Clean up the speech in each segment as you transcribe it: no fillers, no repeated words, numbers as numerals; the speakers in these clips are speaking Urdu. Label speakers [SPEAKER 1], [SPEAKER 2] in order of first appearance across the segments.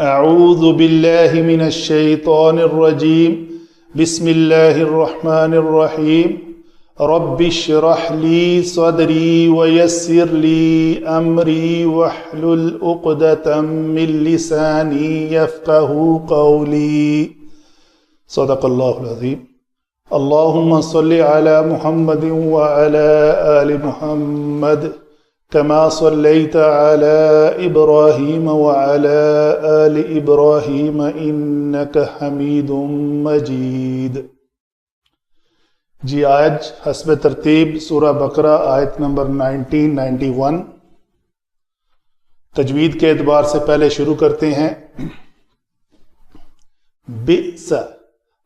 [SPEAKER 1] اعوذ باللہ من الشیطان الرجیم بسم اللہ الرحمن الرحیم رب اشرح لی صدری ویسر لی امری واحلل عقدۃ من لسانی یفقہوا قولی صدق اللہ العظیم۔ اللہم صلی علی محمد وعلی آل محمد كما صليت على إبراهيم وعلى آل إبراهيم إنك حميد مجيد۔ جی آج حسب ترتیب سورہ بقرہ آیت نمبر 1991 تجوید کے اعتبار سے پہلے شروع کرتے ہیں۔ بئس،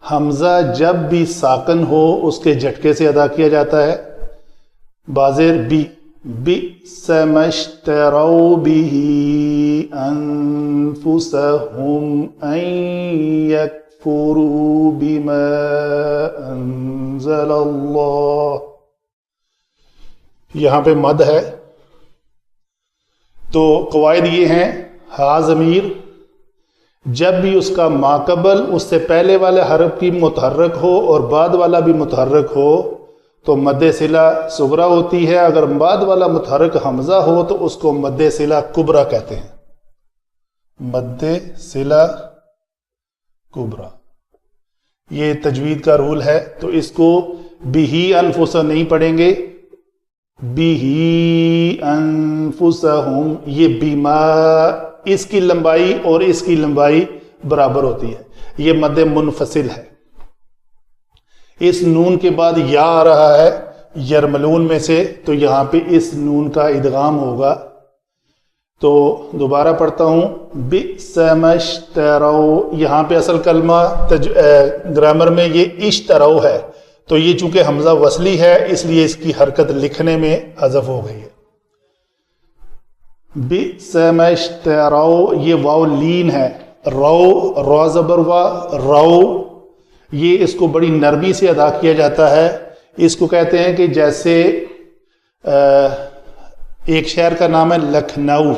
[SPEAKER 1] حمزہ جب بھی ساکن ہو اس کے جھٹکے سے ادا کیا جاتا ہے۔ بازر بی، بئس ما اشتروا به انفسهم ان يكفروا بما انزل اللہ، یہاں پہ مد ہے۔ تو قواعد یہ ہیں، ہا ضمیر جب بھی اس کا ماقبل اس سے پہلے والے حرف کی متحرک ہو اور بعد والا بھی متحرک ہو تو مد صلہ صغرا ہوتی ہے۔ اگر بعد والا متحرک حمزہ ہو تو اس کو مد صلہ کبرا کہتے ہیں، مد صلہ کبرا۔ یہ تجوید کا رول ہے، تو اس کو بہی انفسہ نہیں پڑھیں گے، بہی انفسہم، یہ بیما، اس کی لمبائی اور اس کی لمبائی برابر ہوتی ہے، یہ مد منفصل ہے۔ اس نون کے بعد یا آ رہا ہے یرملون میں سے، تو یہاں پہ اس نون کا ادغام ہوگا۔ تو دوبارہ پڑھتا ہوں، بئس ما اشتروا، یہاں پہ اصل کلمہ گرامر میں یہ اشتروا ہے، تو یہ چونکہ حمزہ وصلی ہے اس لیے اس کی حرکت لکھنے میں حذف ہو گئی ہے۔ بئس ما اشتروا، یہ واو لین ہے، رو زبر وا، رو، یہ اس کو بڑی نرمی سے ادا کیا جاتا ہے۔ اس کو کہتے ہیں کہ جیسے ایک شہر کا نام ہے لکھنؤ،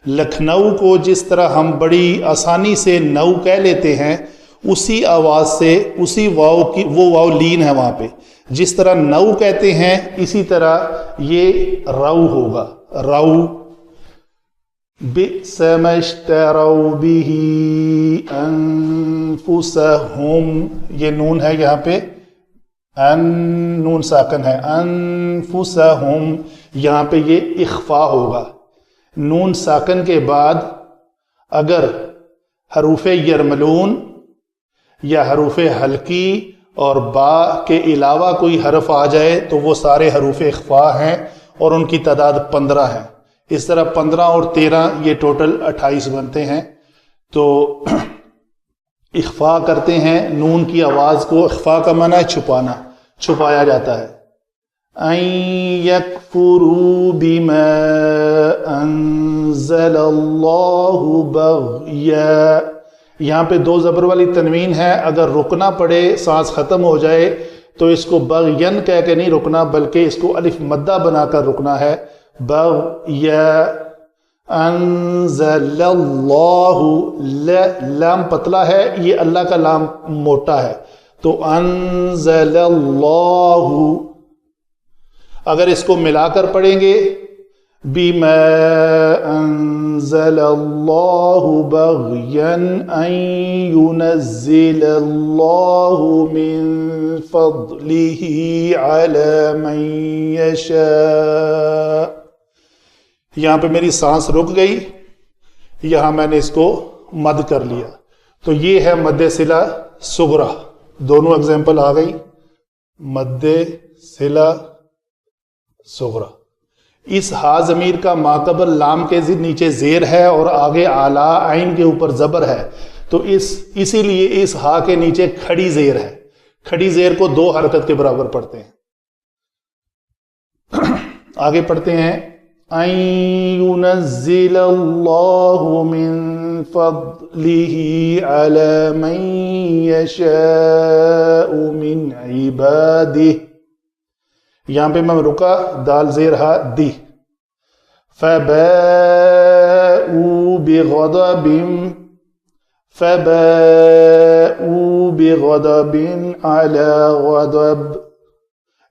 [SPEAKER 1] لکھنؤ کو جس طرح ہم بڑی آسانی سے نو کہہ لیتے ہیں، اسی آواز سے اسی واو کی، وہ واو لین ہے وہاں پہ، جس طرح نو کہتے ہیں اسی طرح یہ رو ہوگا، رو۔ بئس ما اشتروا به انفسهم، یہ نون ہے یہاں پہ، ان نون ساکن ہے، انفسهم، یہاں پہ یہ اخفا ہوگا۔ نون ساکن کے بعد اگر حروف یرملون یا حروف حلقی اور با کے علاوہ کوئی حرف آ جائے تو وہ سارے حروف اخفا ہیں اور ان کی تعداد 15 ہے۔ اس طرح 15 اور 13 یہ ٹوٹل 28 بنتے ہیں۔ تو اخفا کرتے ہیں، نون کی آواز کو، اخفا کا معنی ہے چھپانا، چھپایا جاتا ہے۔ ان یکفروا بما انزل اللہ بغیا، یہاں پہ 2 زبر والی تنوین ہے، اگر رکنا پڑے، سانس ختم ہو جائے تو اس کو بغین کہہ کے نہیں رکنا بلکہ اس کو الف مدہ بنا کر رکنا ہے۔ بغیا انزل اللہ، لام پتلا ہے، یہ اللہ کا لام موٹا ہے، تو انزل اللہ، اگر اس کو ملا کر پڑھیں گے بما انزل اللہ بغیا ان ينزل اللہ من فضلہ علی من یشاء، یہاں پہ میری سانس رک گئی، یہاں میں نے اس کو مد کر لیا، تو یہ ہے مد صلہ صغرا۔ دونوں اگزامپل آ گئی، مد صلہ صغرا۔ اس ہا ضمیر کا ماقبل لام کے نیچے زیر ہے اور آگے اعلیٰ عین کے اوپر زبر ہے، تو اسی لیے اس ہا کے نیچے کھڑی زیر ہے، کھڑی زیر کو 2 حرکت کے برابر پڑھتے ہیں۔ آگے پڑھتے ہیں، ان ينزل اللہ من فضلہ علی من یشاء من عبادہ، یہاں پہ میں رکا، دال زیر ہا دی، فَبَاءُوا بِغَضَبٍ فَبَاءُوا بِغَضَبٍ عَلَى غَضَبٍ.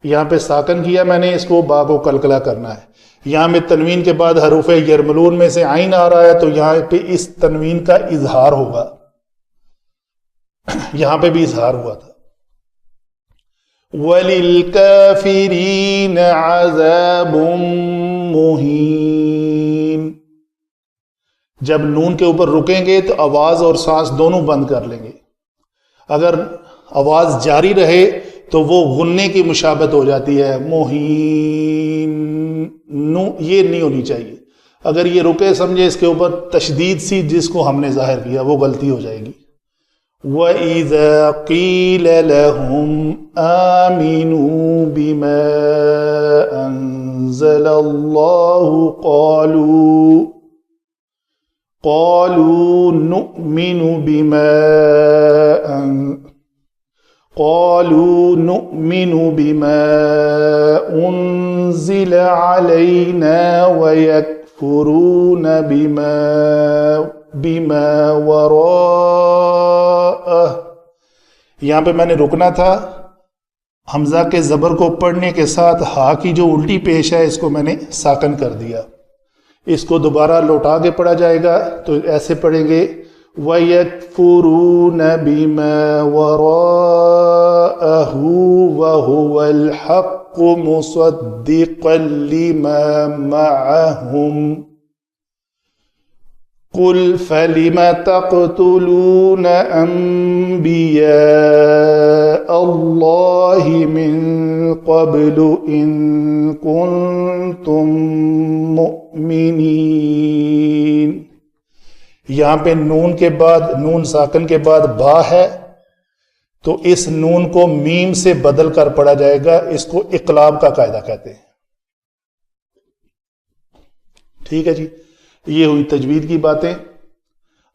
[SPEAKER 1] یہاں پہ ساکن کیا میں نے، اس کو با کو کلکلا کرنا ہے. یہاں میں تنوین کے بعد حروف یرملون میں سے عین آ رہا ہے، تو یہاں پہ اس تنوین کا اظہار ہوگا. یہاں پہ بھی اظہار ہوا تھا. وَلِلْكَافِرِينَ عَذَابٌ مُّهِينٌ. جب نون کے اوپر رکیں گے تو آواز اور سانس دونوں بند کر لیں گے. اگر آواز جاری رہے تو وہ غننے کی مشابہت ہو جاتی ہے. مہین نو یہ نہیں ہونی چاہیے. اگر یہ رکے سمجھے اس کے اوپر تشدید سی جس کو ہم نے ظاہر کیا وہ غلطی ہو جائے گی. وَإِذَا قِيلَ لَهُمْ آمِنُوا بِمَا أَنزَلَ اللَّهُ قَالُوا نُؤْمِنُ بِمَا أُنزِلَ عَلَيْنَا وَيَكْفُرُونَ بِمَا وَرَاءَهُ. یہاں پہ میں نے رکنا تھا. حمزہ کے زبر کو پڑھنے کے ساتھ ہا کی جو الٹی پیش ہے اس کو میں نے ساکن کر دیا. اس کو دوبارہ لوٹا کے پڑھا جائے گا تو ایسے پڑھیں گے وَيَكْفُرُونَ بِمَا وَرَاءَهُ وَهُوَ الْحَقُّ مُصَدِّقًا لِمَا مَعَهُمْ قُلْ فَلِمَ تَقْتُلُونَ أَنْبِيَاءَ اللَّهِ مِنْ قَبْلُ إِنْ كُنْتُمْ مُؤْمِنِينَ. یہاں پہ نون کے بعد نون ساکن کے بعد با ہے تو اس نون کو میم سے بدل کر پڑھا جائے گا. اس کو اقلاب کا قاعدہ کہتے ہیں. ٹھیک ہے جی، یہ ہوئی تجوید کی باتیں.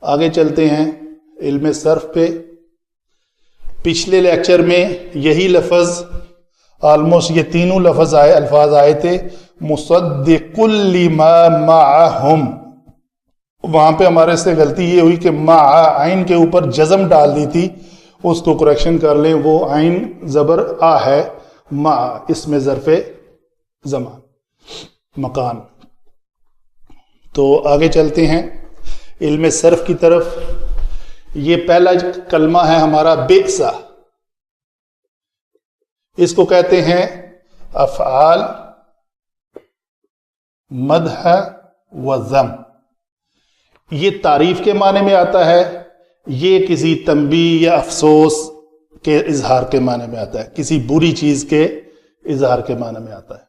[SPEAKER 1] آگے چلتے ہیں علم صرف پہ. پچھلے لیکچر میں یہی لفظ آلموسٹ یہ تینوں الفاظ آئے تھے. مصدق لما معہم، وہاں پہ ہمارے سے غلطی یہ ہوئی کہ مع عین کے اوپر جزم ڈال دی تھی. اس کو کریکشن کر لیں. وہ عین زبر آ ہے، مع اس میں ظرف زمان مکان. تو آگے چلتے ہیں علم صرف کی طرف. یہ پہلا کلمہ ہے ہمارا بئسا. اس کو کہتے ہیں افعال مدح و ذم. یہ تعریف کے معنی میں آتا ہے. یہ کسی تنبیہ یا افسوس کے اظہار کے معنی میں آتا ہے. کسی بری چیز کے اظہار کے معنی میں آتا ہے.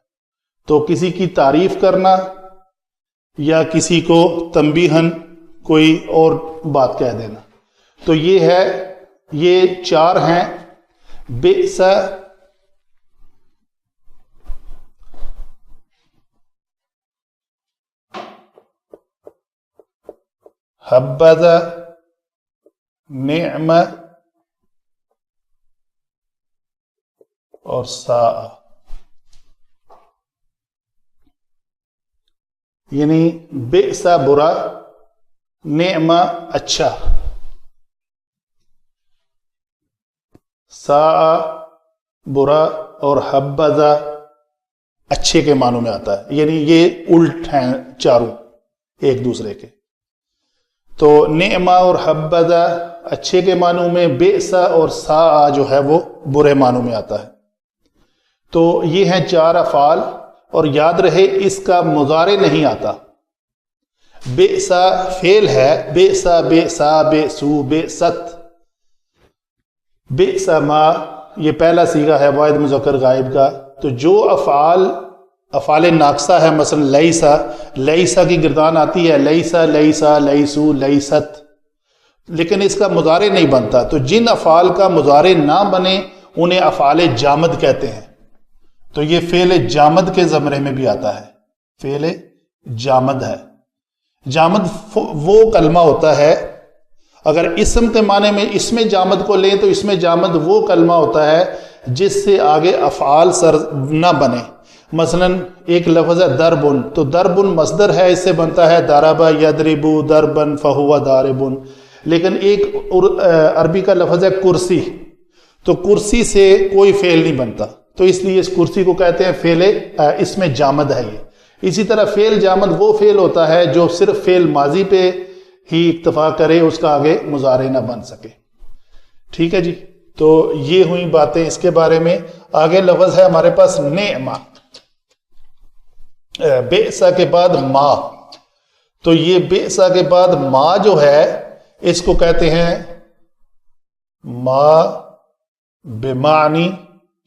[SPEAKER 1] تو کسی کی تعریف کرنا یا کسی کو تنبیہن کوئی اور بات کہہ دینا. تو یہ ہے، یہ چار ہیں. بئس، حبذ، نعم اور ساء. یعنی بئس برا، نعم اچھا، ساء برا اور حبذ اچھے کے معنوں میں آتا ہے. یعنی یہ الٹ ہیں چاروں ایک دوسرے کے. تو نعمہ اور حبذ اچھے کے معنوں میں، بئس اور ساء جو ہے وہ برے معنوں میں آتا ہے. تو یہ ہیں چار افعال. اور یاد رہے اس کا مضارع نہیں آتا. بئس فعل ہے، بئس، بئسا، بئسو، بئست. بئس ما یہ پہلا صیغہ ہے واحد مذکر غائب کا. تو جو افعال ناقصہ ہے، مثلا لیسا، لیسا کی گردان آتی ہے لیسا، لیسا، لیسو، لیست، لیکن اس کا مضارع نہیں بنتا. تو جن افعال کا مضارع نہ بنے انہیں افعال جامد کہتے ہیں. تو یہ فعل جامد کے زمرے میں بھی آتا ہے. فعل جامد ہے. جامد وہ کلمہ ہوتا ہے، اگر اسم کے معنی میں اس میں جامد کو لیں تو اس میں جامد وہ کلمہ ہوتا ہے جس سے آگے افعال سر نہ بنے. مثلا ایک لفظ ہے دربن، تو دربن مصدر ہے، اس سے بنتا ہے داربا یدربو دربن فہو داربن. لیکن ایک عربی کا لفظ ہے کرسی، تو کرسی سے کوئی فعل نہیں بنتا، تو اس لیے اس کرسی کو کہتے ہیں فعل، اس میں جامد ہے یہ۔ اسی طرح فعل جامد وہ فعل ہوتا ہے جو صرف فعل ماضی پہ ہی اکتفا کرے، اس کا آگے مضارع نہ بن سکے۔ ٹھیک ہے جی، تو یہ ہوئی باتیں اس کے بارے میں۔ آگے لفظ ہے ہمارے پاس نعمہ، بئسا کے بعد ما، تو یہ بئسا کے بعد ما جو ہے اس کو کہتے ہیں ما بمعنی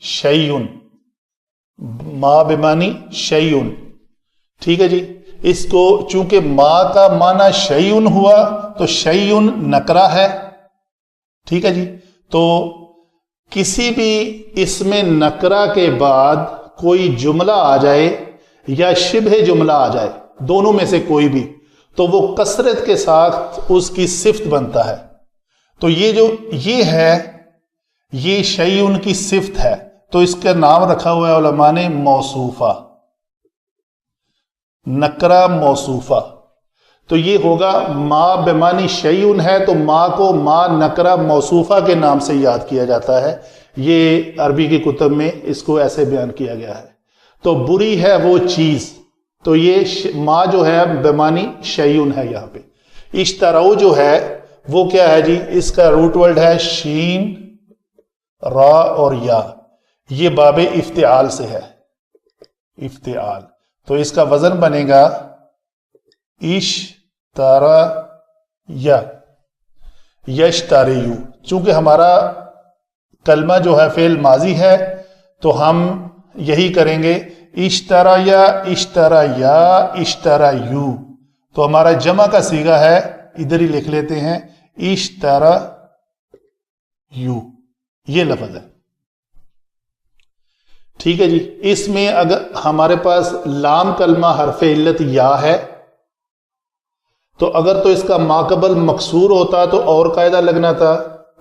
[SPEAKER 1] شیئن، ما بمعنی شیئن۔ ٹھیک ہے جی، اس کو چونکہ ما کا معنی شیئن ہوا تو شیئن نکرہ ہے۔ ٹھیک ہے جی، تو کسی بھی اسم نکرہ کے بعد کوئی جملہ آ جائے یا شبہ جملہ آ جائے، دونوں میں سے کوئی بھی، تو وہ کثرت کے ساتھ اس کی صفت بنتا ہے۔ تو یہ جو یہ ہے یہ شیئن کی صفت ہے، تو اس کا نام رکھا ہوا ہے علماء نے موصوفہ، نکرہ موصوفہ۔ تو یہ ہوگا ما بمعنی شیئن ہے، تو ما کو ما نکرہ موصوفہ کے نام سے یاد کیا جاتا ہے۔ یہ عربی کی کتب میں اس کو ایسے بیان کیا گیا ہے۔ تو بری ہے وہ چیز، تو یہ ما جو ہے بمعنی شیئن ہے یہاں پہ۔ اشترو جو ہے وہ کیا ہے جی، اس کا روٹ ورڈ ہے شین را اور یا، یہ باب افتعال سے ہے، افتعال، تو اس کا وزن بنے گا اشترا یا یشتریو۔ چونکہ ہمارا کلمہ جو ہے فعل ماضی ہے تو ہم یہی کریں گے اشترا یا اشترا یا اشترا یو، تو ہمارا جمع کا صیغہ ہے، ادھر ہی لکھ لیتے ہیں اشترا یو، یہ لفظ ہے۔ ٹھیک ہے جی، اس میں اگر ہمارے پاس لام کلمہ حرف علت یا ہے تو اگر تو اس کا ماقبل مکسور ہوتا تو اور قاعدہ لگنا تھا،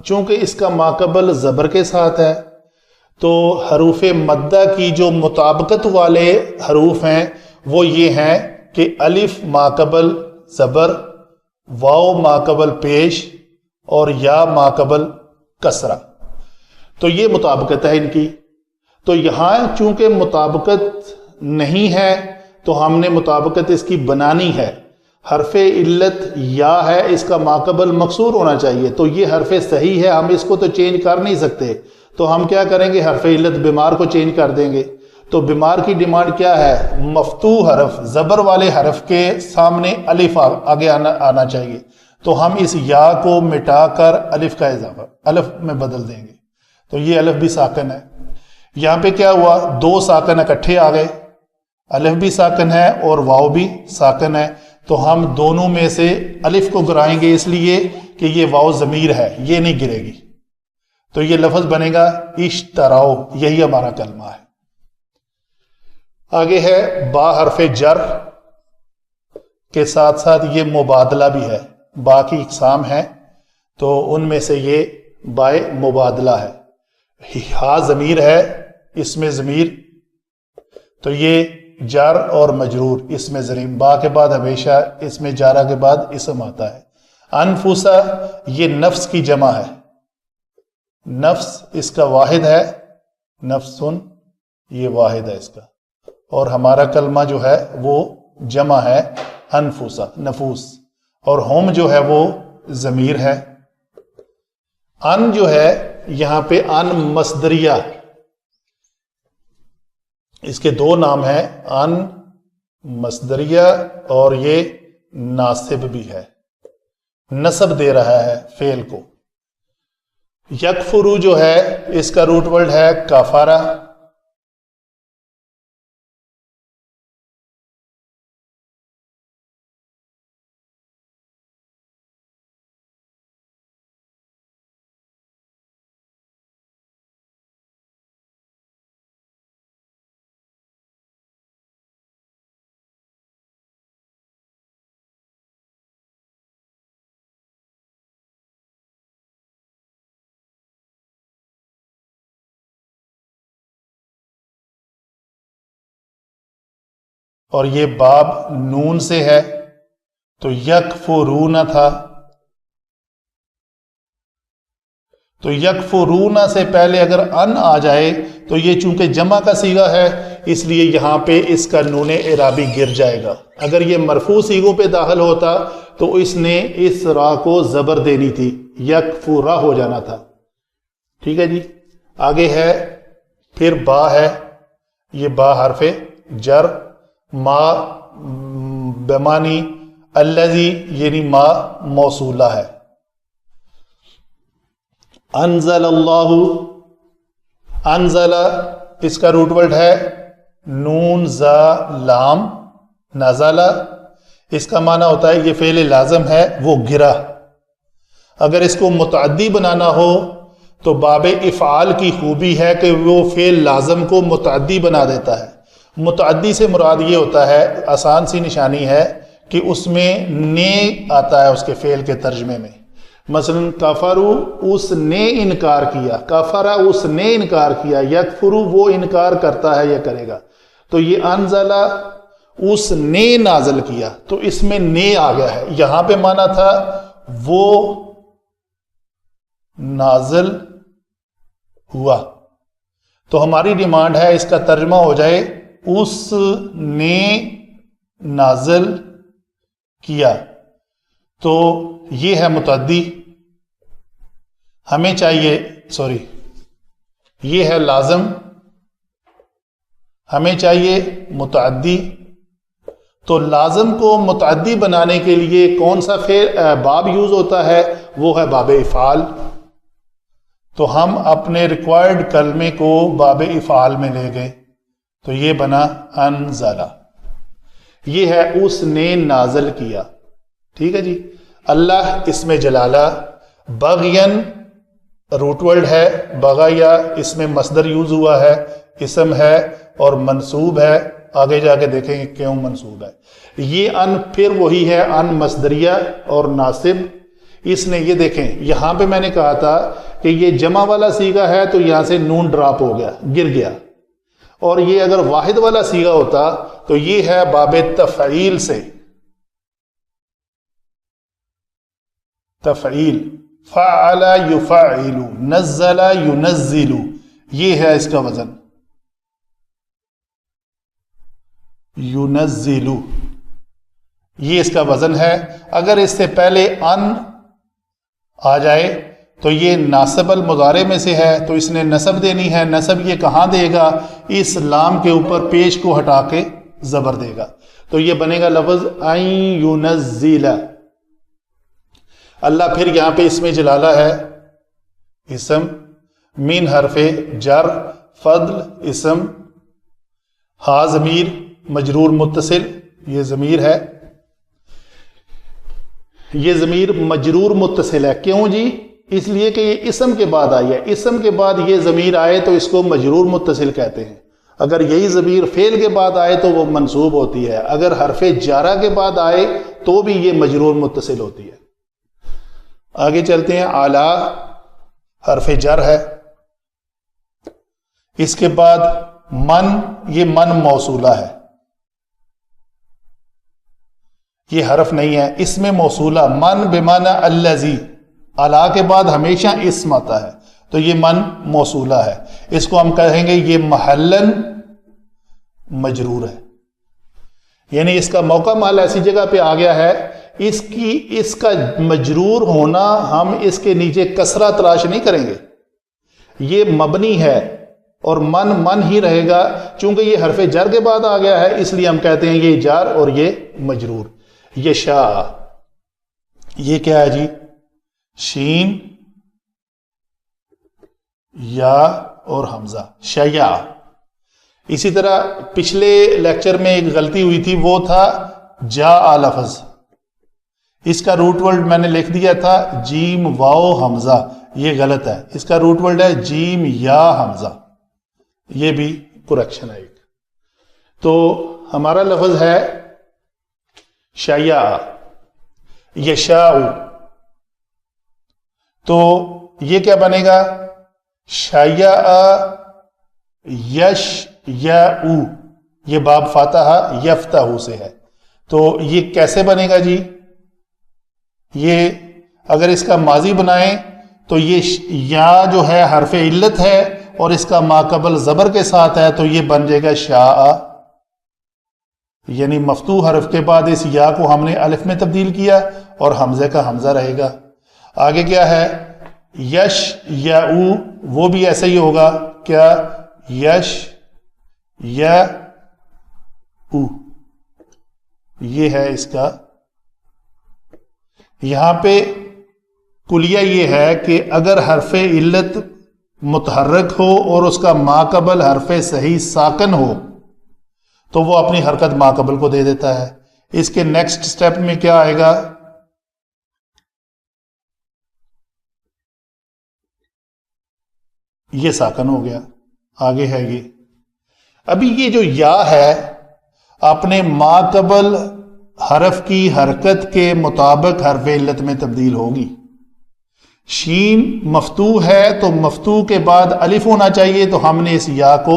[SPEAKER 1] چونکہ اس کا ماقبل زبر کے ساتھ ہے تو حروف مدہ کی جو مطابقت والے حروف ہیں وہ یہ ہیں کہ الف ماقبل زبر، واو ماقبل پیش اور یا ماقبل کسرہ، تو یہ مطابقت ہے ان کی۔ تو یہاں چونکہ مطابقت نہیں ہے تو ہم نے مطابقت اس کی بنانی ہے۔ حرف علت یا ہے، اس کا ماقبل مکسور ہونا چاہیے، تو یہ حرف صحیح ہے، ہم اس کو تو چینج کر نہیں سکتے، تو ہم کیا کریں گے، حرف علت بیمار کو چینج کر دیں گے۔ تو بیمار کی ڈیمانڈ کیا ہے، مفتوح حرف، زبر والے حرف کے سامنے الف آگے آنا چاہیے، تو ہم اس یا کو مٹا کر الف کا اضافہ الف میں بدل دیں گے، تو یہ الف بھی ساکن ہے۔ یہاں پہ کیا ہوا، دو ساکن اکٹھے آ گئے، الف بھی ساکن ہے اور واو بھی ساکن ہے، تو ہم دونوں میں سے الف کو گرائیں گے، اس لیے کہ یہ واو ضمیر ہے، یہ نہیں گرے گی، تو یہ لفظ بنے گا اشتراؤ، یہی ہمارا کلمہ ہے۔ آگے ہے با حرف جر کے ساتھ ساتھ یہ مبادلہ بھی ہے، با کی اقسام ہے تو ان میں سے یہ بائے مبادلہ ہے۔ ہا ضمیر ہے، اس میں ضمیر، تو یہ جار اور مجرور، اس میں ضریم، با کے بعد ہمیشہ اس میں جارہ کے بعد اسم آتا ہے۔ انفسا یہ نفس کی جمع ہے، نفس اس کا واحد ہے، نفسن یہ واحد ہے اس کا، اور ہمارا کلمہ جو ہے وہ جمع ہے انفسا، نفوس، اور ہم جو ہے وہ ضمیر ہے۔ ان جو ہے یہاں پہ ان مصدریہ، اس کے دو نام ہیں، ان مصدریہ اور یہ ناصب بھی ہے، نصب دے رہا ہے فعل کو۔ یکفرو جو ہے اس کا روٹ ورڈ ہے کافارہ، اور یہ باب نون سے ہے تو یکفرون تھا، تو یکفرون سے پہلے اگر ان آ جائے تو یہ چونکہ جمع کا صیغہ ہے اس لیے یہاں پہ اس کا نون اعرابی گر جائے گا. اگر یہ مرفوع صیغوں پہ داخل ہوتا تو اس نے اس را کو زبر دینی تھی، یکفرا ہو جانا تھا. ٹھیک ہے جی. آگے ہے پھر با ہے، یہ با حرف جر، ما بمانی الذی یعنی ما موصولہ ہے. انزل اللہ، انزل اس کا روٹ ورڈ ہے نون زا لام، نزل اس کا معنی ہوتا ہے یہ فعل لازم ہے وہ گرا. اگر اس کو متعدی بنانا ہو تو باب افعال کی خوبی ہے کہ وہ فعل لازم کو متعدی بنا دیتا ہے. متعدی سے مراد یہ ہوتا ہے، آسان سی نشانی ہے کہ اس میں نے آتا ہے اس کے فعل کے ترجمے میں. مثلا کفرو اس نے انکار کیا، کفرا اس نے انکار کیا، یکفرو وہ انکار کرتا ہے یا کرے گا. تو یہ انزلہ اس نے نازل کیا تو اس میں نے آ گیا ہے. یہاں پہ مانا تھا وہ نازل ہوا، تو ہماری ڈیمانڈ ہے اس کا ترجمہ ہو جائے اس نے نازل کیا. تو یہ ہے متعدی. ہمیں چاہیے یہ ہے لازم، ہمیں چاہیے متعدی. تو لازم کو متعدی بنانے کے لیے کون سا باب یوز ہوتا ہے؟ وہ ہے باب افعال. تو ہم اپنے ریکوائرڈ کلمے کو باب افعال میں لے گئے تو یہ بنا انزلہ. یہ ہے اس نے نازل کیا. ٹھیک ہے جی. اللہ اس میں جلالہ، بغین روٹ ورڈ ہے، بغیا اس میں مصدر یوز ہوا ہے، اسم ہے اور منصوب ہے. آگے جا کے دیکھیں گے کیوں منصوب ہے. یہ ان پھر وہی ہے ان مصدریہ اور ناصب. اس نے یہ دیکھیں یہاں پہ میں نے کہا تھا کہ یہ جمع والا صیغہ ہے تو یہاں سے نون ڈراپ ہو گیا، گر گیا. اور یہ اگر واحد والا صیغہ ہوتا تو یہ ہے باب تفعیل سے، تفعیل، فعل یفعل، نزل ینزل، یہ ہے اس کا وزن، ینزل، یہ اس کا وزن ہے. اگر اس سے پہلے ان آ جائے تو یہ ناصب المضارع میں سے ہے تو اس نے نصب دینی ہے. نصب یہ کہاں دے گا؟ اس لام کے اوپر پیش کو ہٹا کے زبر دے گا. تو یہ بنے گا لفظ این ینزل. اللہ پھر یہاں پہ اس میں جلالہ ہے، اسم، من حرف جر، فضل اسم، ہا ضمیر مجرور متصل، یہ ضمیر ہے، یہ ضمیر مجرور متصل ہے. کیوں جی؟ اس لیے کہ یہ اسم کے بعد آئی ہے. اسم کے بعد یہ ضمیر آئے تو اس کو مجرور متصل کہتے ہیں. اگر یہی ضمیر فعل کے بعد آئے تو وہ منصوب ہوتی ہے. اگر حرف جارہ کے بعد آئے تو بھی یہ مجرور متصل ہوتی ہے. آگے چلتے ہیں. اعلی حرف جر ہے، اس کے بعد من، یہ من موصولہ ہے، یہ حرف نہیں ہے، اس میں موصولہ. من بمعنی الذی، اعلی کے بعد ہمیشہ اسم آتا ہے تو یہ من موصولہ ہے. اس کو ہم کہیں گے یہ محلن مجرور ہے، یعنی اس کا موقع محل ایسی جگہ پہ آ گیا ہے اس کا مجرور ہونا ہم اس کے نیچے کسرہ تلاش نہیں کریں گے. یہ مبنی ہے اور من ہی رہے گا. چونکہ یہ حرف جر کے بعد آ گیا ہے اس لیے ہم کہتے ہیں یہ جار اور یہ مجرور. یشا، یہ کیا ہے جی؟ شین یا اور حمزہ، شیا. اسی طرح پچھلے لیکچر میں ایک غلطی ہوئی تھی، وہ تھا جا لفظ. اس کا روٹ ورڈ میں نے لکھ دیا تھا جیم واو حمزہ، یہ غلط ہے. اس کا روٹ ورڈ ہے جیم یا حمزہ، یہ بھی کریکشن ہے ایک. تو ہمارا لفظ ہے شیا، یشاء. تو یہ کیا بنے گا؟ شیاء یش یا او، یہ باب فاتحہ یفتح سے ہے. تو یہ کیسے بنے گا جی؟ یہ اگر اس کا ماضی بنائیں تو یہ یا جو ہے حرف علت ہے اور اس کا ما قبل زبر کے ساتھ ہے تو یہ بن جائے گا شاء، یعنی مفتوح حرف کے بعد اس یا کو ہم نے الف میں تبدیل کیا اور حمزے کا حمزہ رہے گا۔ آگے کیا ہے؟ یش یا او، وہ بھی ایسا ہی ہوگا، کیا؟ یش یا او، یہ ہے اس کا۔ یہاں پہ کلیہ یہ ہے کہ اگر حرف علت متحرک ہو اور اس کا ما قبل حرف صحیح ساکن ہو تو وہ اپنی حرکت ما قبل کو دے دیتا ہے۔ اس کے نیکسٹ سٹیپ میں کیا آئے گا؟ یہ ساکن ہو گیا، آگے ہے یہ۔ ابھی یہ جو یا ہے اپنے ما قبل حرف کی حرکت کے مطابق حرف علت میں تبدیل ہوگی۔ شین مفتوح ہے تو مفتوح کے بعد الف ہونا چاہیے، تو ہم نے اس یا کو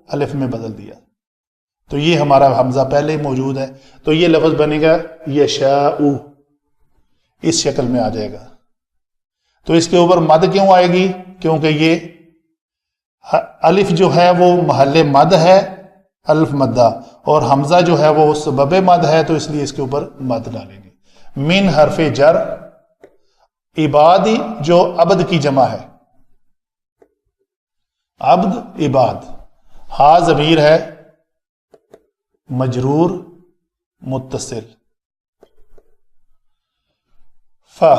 [SPEAKER 1] الف میں بدل دیا، تو یہ ہمارا حمزہ پہلے ہی موجود ہے، تو یہ لفظ بنے گا یشاء، اس شکل میں آ جائے گا۔ تو اس کے اوپر مد کیوں آئے گی؟ کیونکہ یہ الف جو ہے وہ محل مد ہے، الف مدہ، اور حمزہ جو ہے وہ سبب مد ہے، تو اس لیے اس کے اوپر مد ڈالیں گے۔ من حرف جر، عبادی جو عبد کی جمع ہے، عبد عباد، ہا ضمیر ہے مجرور متصل، فا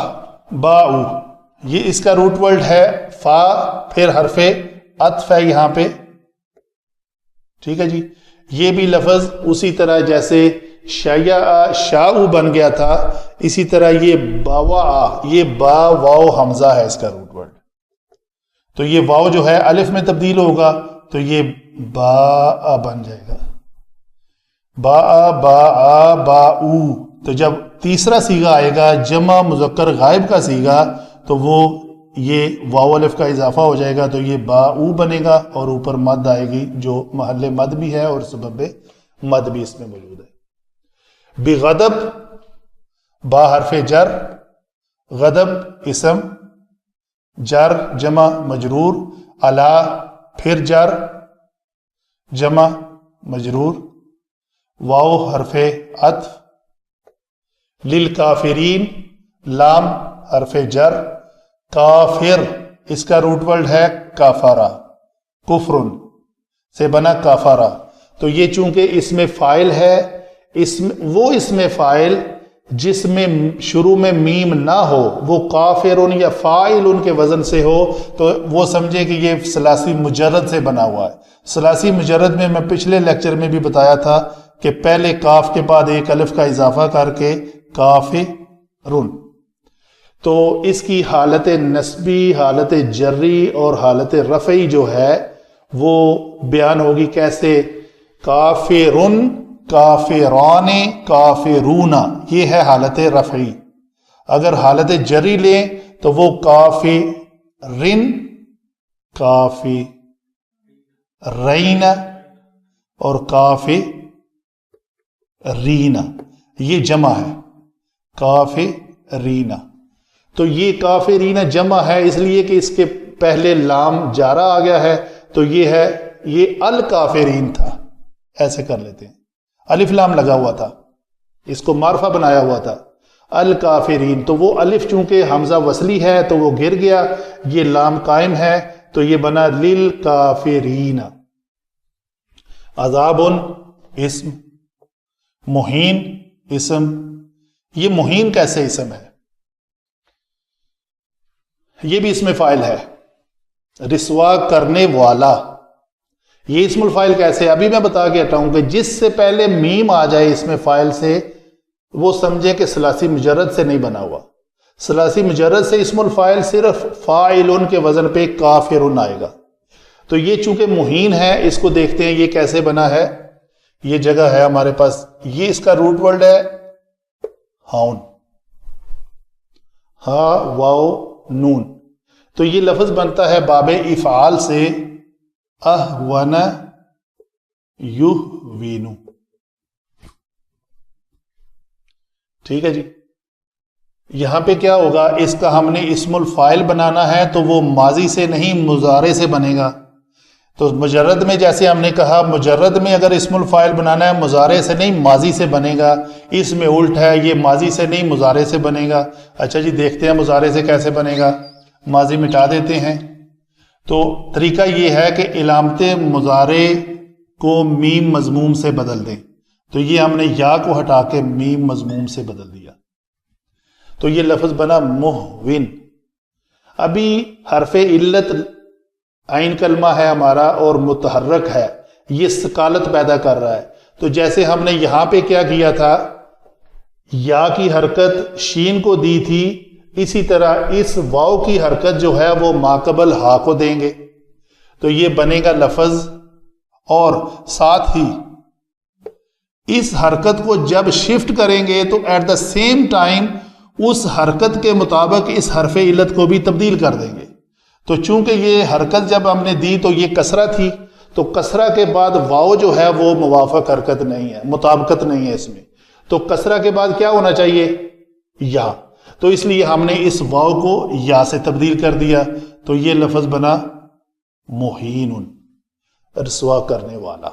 [SPEAKER 1] باؤ، یہ اس کا روٹ ورڈ ہے فا، پھر حرف عطف ہے یہاں پہ، ٹھیک ہے جی۔ یہ بھی لفظ اسی طرح جیسے شیعہ شاؤ بن گیا تھا، اسی طرح یہ باوا، یہ با واو حمزہ ہے اس کا روٹ ورڈ، تو یہ واو جو ہے الف میں تبدیل ہوگا تو یہ با بن جائے گا، با با او۔ تو جب تیسرا سیغہ آئے گا جمع مذکر غائب کا سیغہ تو وہ یہ واو الف کا اضافہ ہو جائے گا، تو یہ با او بنے گا اور اوپر مد آئے گی جو محل مد بھی ہے اور سبب مد بھی اس میں موجود ہے۔ بغضب، با حرف جر، غضب اسم، جر جمع مجرور، علا پھر جر جمع مجرور، واو حرف عطف، للکافرین لام حرف جر، کافر اس کا روٹ ورڈ ہے کافارا، کفرن سے بنا کافارا، تو یہ چونکہ اس میں فائل ہے، وہ اس میں فائل جس میں شروع میں میم نہ ہو، وہ کافرن یا فاعلن کے وزن سے ہو، تو وہ سمجھے کہ یہ ثلاثی مجرد سے بنا ہوا ہے۔ ثلاثی مجرد میں پچھلے لیکچر میں بھی بتایا تھا کہ پہلے کاف کے بعد ایک الف کا اضافہ کر کے کافرن، تو اس کی حالت نسبی، حالت جری اور حالت رفعی جو ہے وہ بیان ہوگی کیسے؟ کافرن، کافران، کافرون، یہ ہے حالت رفعی۔ اگر حالت جری لیں تو وہ کافرن، کافرین اور کافرین، یہ جمع ہے کافرین، تو یہ کافرین جمع ہے اس لیے کہ اس کے پہلے لام جارہ آ گیا ہے، تو یہ ہے، یہ الکافرین تھا، ایسے کر لیتے ہیں، الف لام لگا ہوا تھا، اس کو معرفہ بنایا ہوا تھا الکافرین، تو وہ الف چونکہ حمزہ وصلی ہے تو وہ گر گیا، یہ لام قائم ہے تو یہ بنا للکافرین۔ عذاب اسم، مہین اسم، یہ مہین کیسے اسم ہے؟ یہ بھی اسم فاعل ہے، رسوا کرنے والا، یہ اسم الفاعل کیسے؟ ابھی میں بتا کے ہٹاؤں کہ جس سے پہلے میم آ جائے اسم فاعل سے وہ سمجھے کہ ثلاثی مجرد سے نہیں بنا ہوا، ثلاثی مجرد سے اسم الفاعل صرف فاعلن کے وزن پہ کافرن آئے گا، تو یہ چونکہ مہین ہے اس کو دیکھتے ہیں یہ کیسے بنا ہے۔ یہ جگہ ہے ہمارے پاس، یہ اس کا روٹ ورڈ ہے ہاؤن، ہا واو نون، تو یہ لفظ بنتا ہے باب افعال سے اہون یہوینو، ٹھیک ہے جی۔ یہاں پہ کیا ہوگا، اس کا ہم نے اسم الفاعل بنانا ہے تو وہ ماضی سے نہیں مضارع سے بنے گا. تو مجرد میں جیسے ہم نے کہا مجرد میں اگر اسم الفاعل بنانا ہے مضارع سے نہیں ماضی سے بنے گا. اس میں الٹ ہے، یہ ماضی سے نہیں مضارع سے بنے گا. اچھا جی دیکھتے ہیں مضارع سے کیسے بنے گا. ماضی مٹا دیتے ہیں. تو طریقہ یہ ہے کہ علامت مضارع کو میم مضموم سے بدل دیں. تو یہ ہم نے یا کو ہٹا کے میم مضموم سے بدل دیا. تو یہ لفظ بنا مہون. ابھی حرف علت عین کلمہ ہے ہمارا اور متحرک ہے، یہ ثقالت پیدا کر رہا ہے. تو جیسے ہم نے یہاں پہ کیا کیا تھا، یا کی حرکت شین کو دی تھی، اسی طرح اس واو کی حرکت جو ہے وہ ماقبل ہا کو دیں گے. تو یہ بنے گا لفظ، اور ساتھ ہی اس حرکت کو جب شفٹ کریں گے تو ایٹ دا سیم ٹائم اس حرکت کے مطابق اس حرف علت کو بھی تبدیل کر دیں گے. تو چونکہ یہ حرکت جب ہم نے دی تو یہ کسرہ تھی، تو کسرہ کے بعد واو جو ہے وہ موافق حرکت نہیں ہے، مطابقت نہیں ہے اس میں. تو کسرہ کے بعد کیا ہونا چاہیے، یا. تو اس لیے ہم نے اس واو کو یا سے تبدیل کر دیا. تو یہ لفظ بنا مہین، رسوا کرنے والا.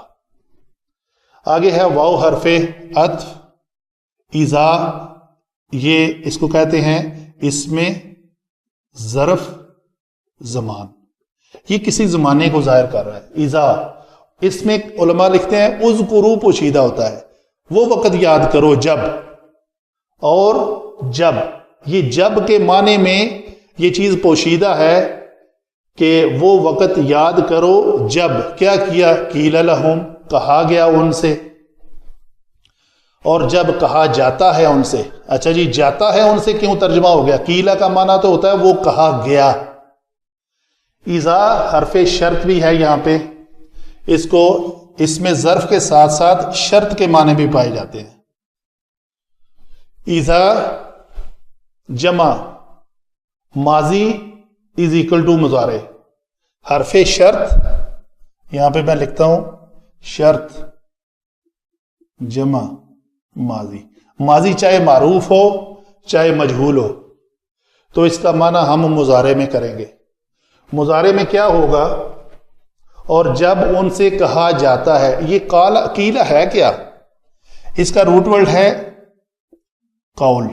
[SPEAKER 1] آگے ہے واو حرف عطف. اذا، یہ اس کو کہتے ہیں اس میں ظرف زمان، یہ کسی زمانے کو ظاہر کر رہا ہے. اذا اس میں علماء لکھتے ہیں اذکروا پوشیدہ ہوتا ہے، وہ وقت یاد کرو جب. اور جب، یہ جب کے معنی میں یہ چیز پوشیدہ ہے کہ وہ وقت یاد کرو جب کیا کیا، قیل لہم، کہا گیا ان سے. اور جب کہا جاتا ہے ان سے. اچھا جی جاتا ہے ان سے کیوں ترجمہ ہو گیا، قیلہ کا معنی تو ہوتا ہے وہ کہا گیا. اذا حرف شرط بھی ہے یہاں پہ، اس میں ظرف کے ساتھ ساتھ شرط کے معنی بھی پائے جاتے ہیں. اذا جمع ماضی از اکول ٹو مضارع. حرف شرط یہاں پہ میں لکھتا ہوں شرط جمع ماضی. ماضی چاہے معروف ہو چاہے مجہول ہو، تو اس کا معنی ہم مضارع میں کریں گے. مضارع میں کیا ہوگا، اور جب ان سے کہا جاتا ہے. یہ قیل ہے کیا، اس کا روٹ ورڈ ہے قول.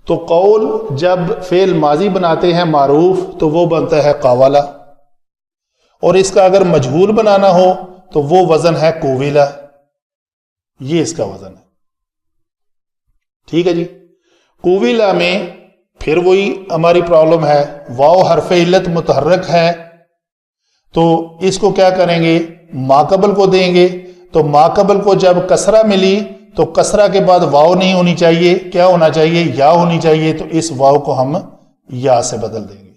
[SPEAKER 1] تو قول جب فعل ماضی بناتے ہیں معروف تو وہ بنتا ہے قاولہ، اور اس کا اگر مجہول بنانا ہو تو وہ وزن ہے قویلہ. یہ اس کا وزن ہے. ٹھیک ہے جی. قویلہ میں پھر وہی ہماری پرابلم ہے، واو حرف علت متحرک ہے تو اس کو کیا کریں گے، ماقبل کو دیں گے. تو ماقبل کو جب کسرہ ملی تو کسرہ کے بعد واو نہیں ہونی چاہیے، کیا ہونا چاہیے، یا ہونی چاہیے. تو اس واو کو ہم یا سے بدل دیں گے.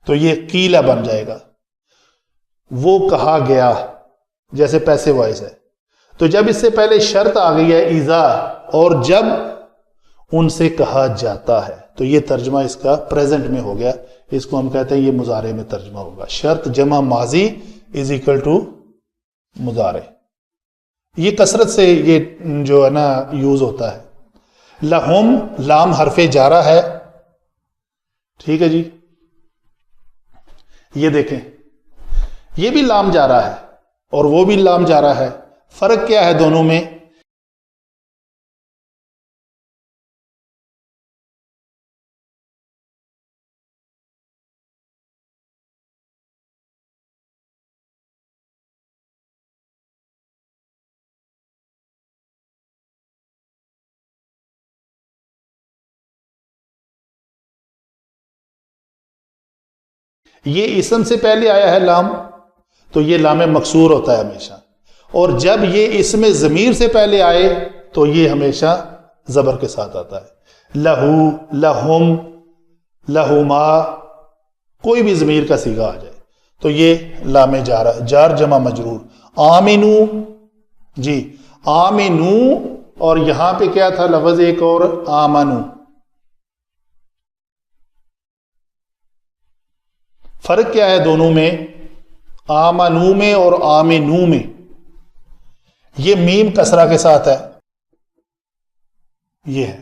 [SPEAKER 1] تو یہ قیلہ بن جائے گا. وہ کہا گیا جیسے پیسے وائز ہے. تو جب اس سے پہلے شرط آ گئی ہے اذا، اور جب ان سے کہا جاتا ہے، تو یہ ترجمہ اس کا پریزنٹ میں ہو گیا. اس کو ہم کہتے ہیں یہ مضارع میں ترجمہ ہوگا. شرط جمع ماضی از اکول ٹو مضارع. یہ کثرت سے یہ جو ہے نا یوز ہوتا ہے. لہم لام حرف جارہ ہے. ٹھیک ہے جی. یہ دیکھیں یہ بھی لام جارہ ہے اور وہ بھی لام جارہ ہے. فرق کیا ہے دونوں میں، یہ اسم سے پہلے آیا ہے لام تو یہ لام مکسور ہوتا ہے ہمیشہ، اور جب یہ اسم ضمیر سے پہلے آئے تو یہ ہمیشہ زبر کے ساتھ آتا ہے. لہو، لہم، لہما، کوئی بھی ضمیر کا صیغہ آ جائے تو یہ لام جارہ، جار جمع مجرور. آمنو، جی آمنو، اور یہاں پہ کیا تھا لفظ ایک اور، آمنو. فرق کیا ہے دونوں میں، آمنو میں اور آمنو میں. یہ میم کسرہ کے ساتھ ہے، یہ ہے.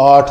[SPEAKER 1] 8,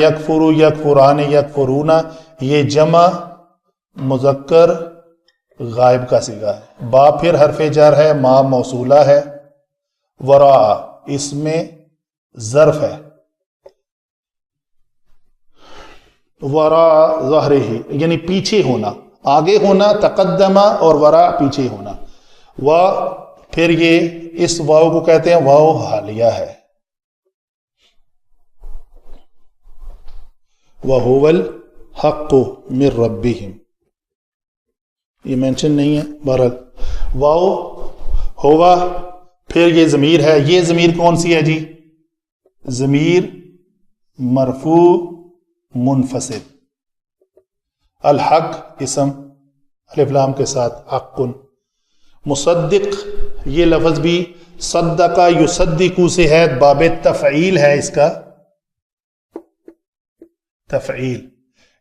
[SPEAKER 1] یکفر یکفران یکفرون یہ جمع مذکر غائب کا صیغہ ہے. با پھر حرف جر ہے، ما موصولہ ہے، وراء اس میں ظرف ہے، وراء ظہرہ یعنی پیچھے ہونا، آگے ہونا تقدمہ اور وراء پیچھے ہونا. و پھر یہ اس واو کو کہتے ہیں واو حالیہ ہے. وَهُوَ الْحَقُّ مِن رَبِّهِمْ یہ مینشن نہیں ہے. بہرحال واو ہوا پھر یہ ضمیر ہے. یہ ضمیر کون سی ہے جی؟ ضمیر مرفوع منفصل. الحق اسم الف لام کے ساتھ حق. مصدق یہ لفظ بھی صدقہ یصدقو سے ہے، باب تفعیل ہے اس کا، تفعیل.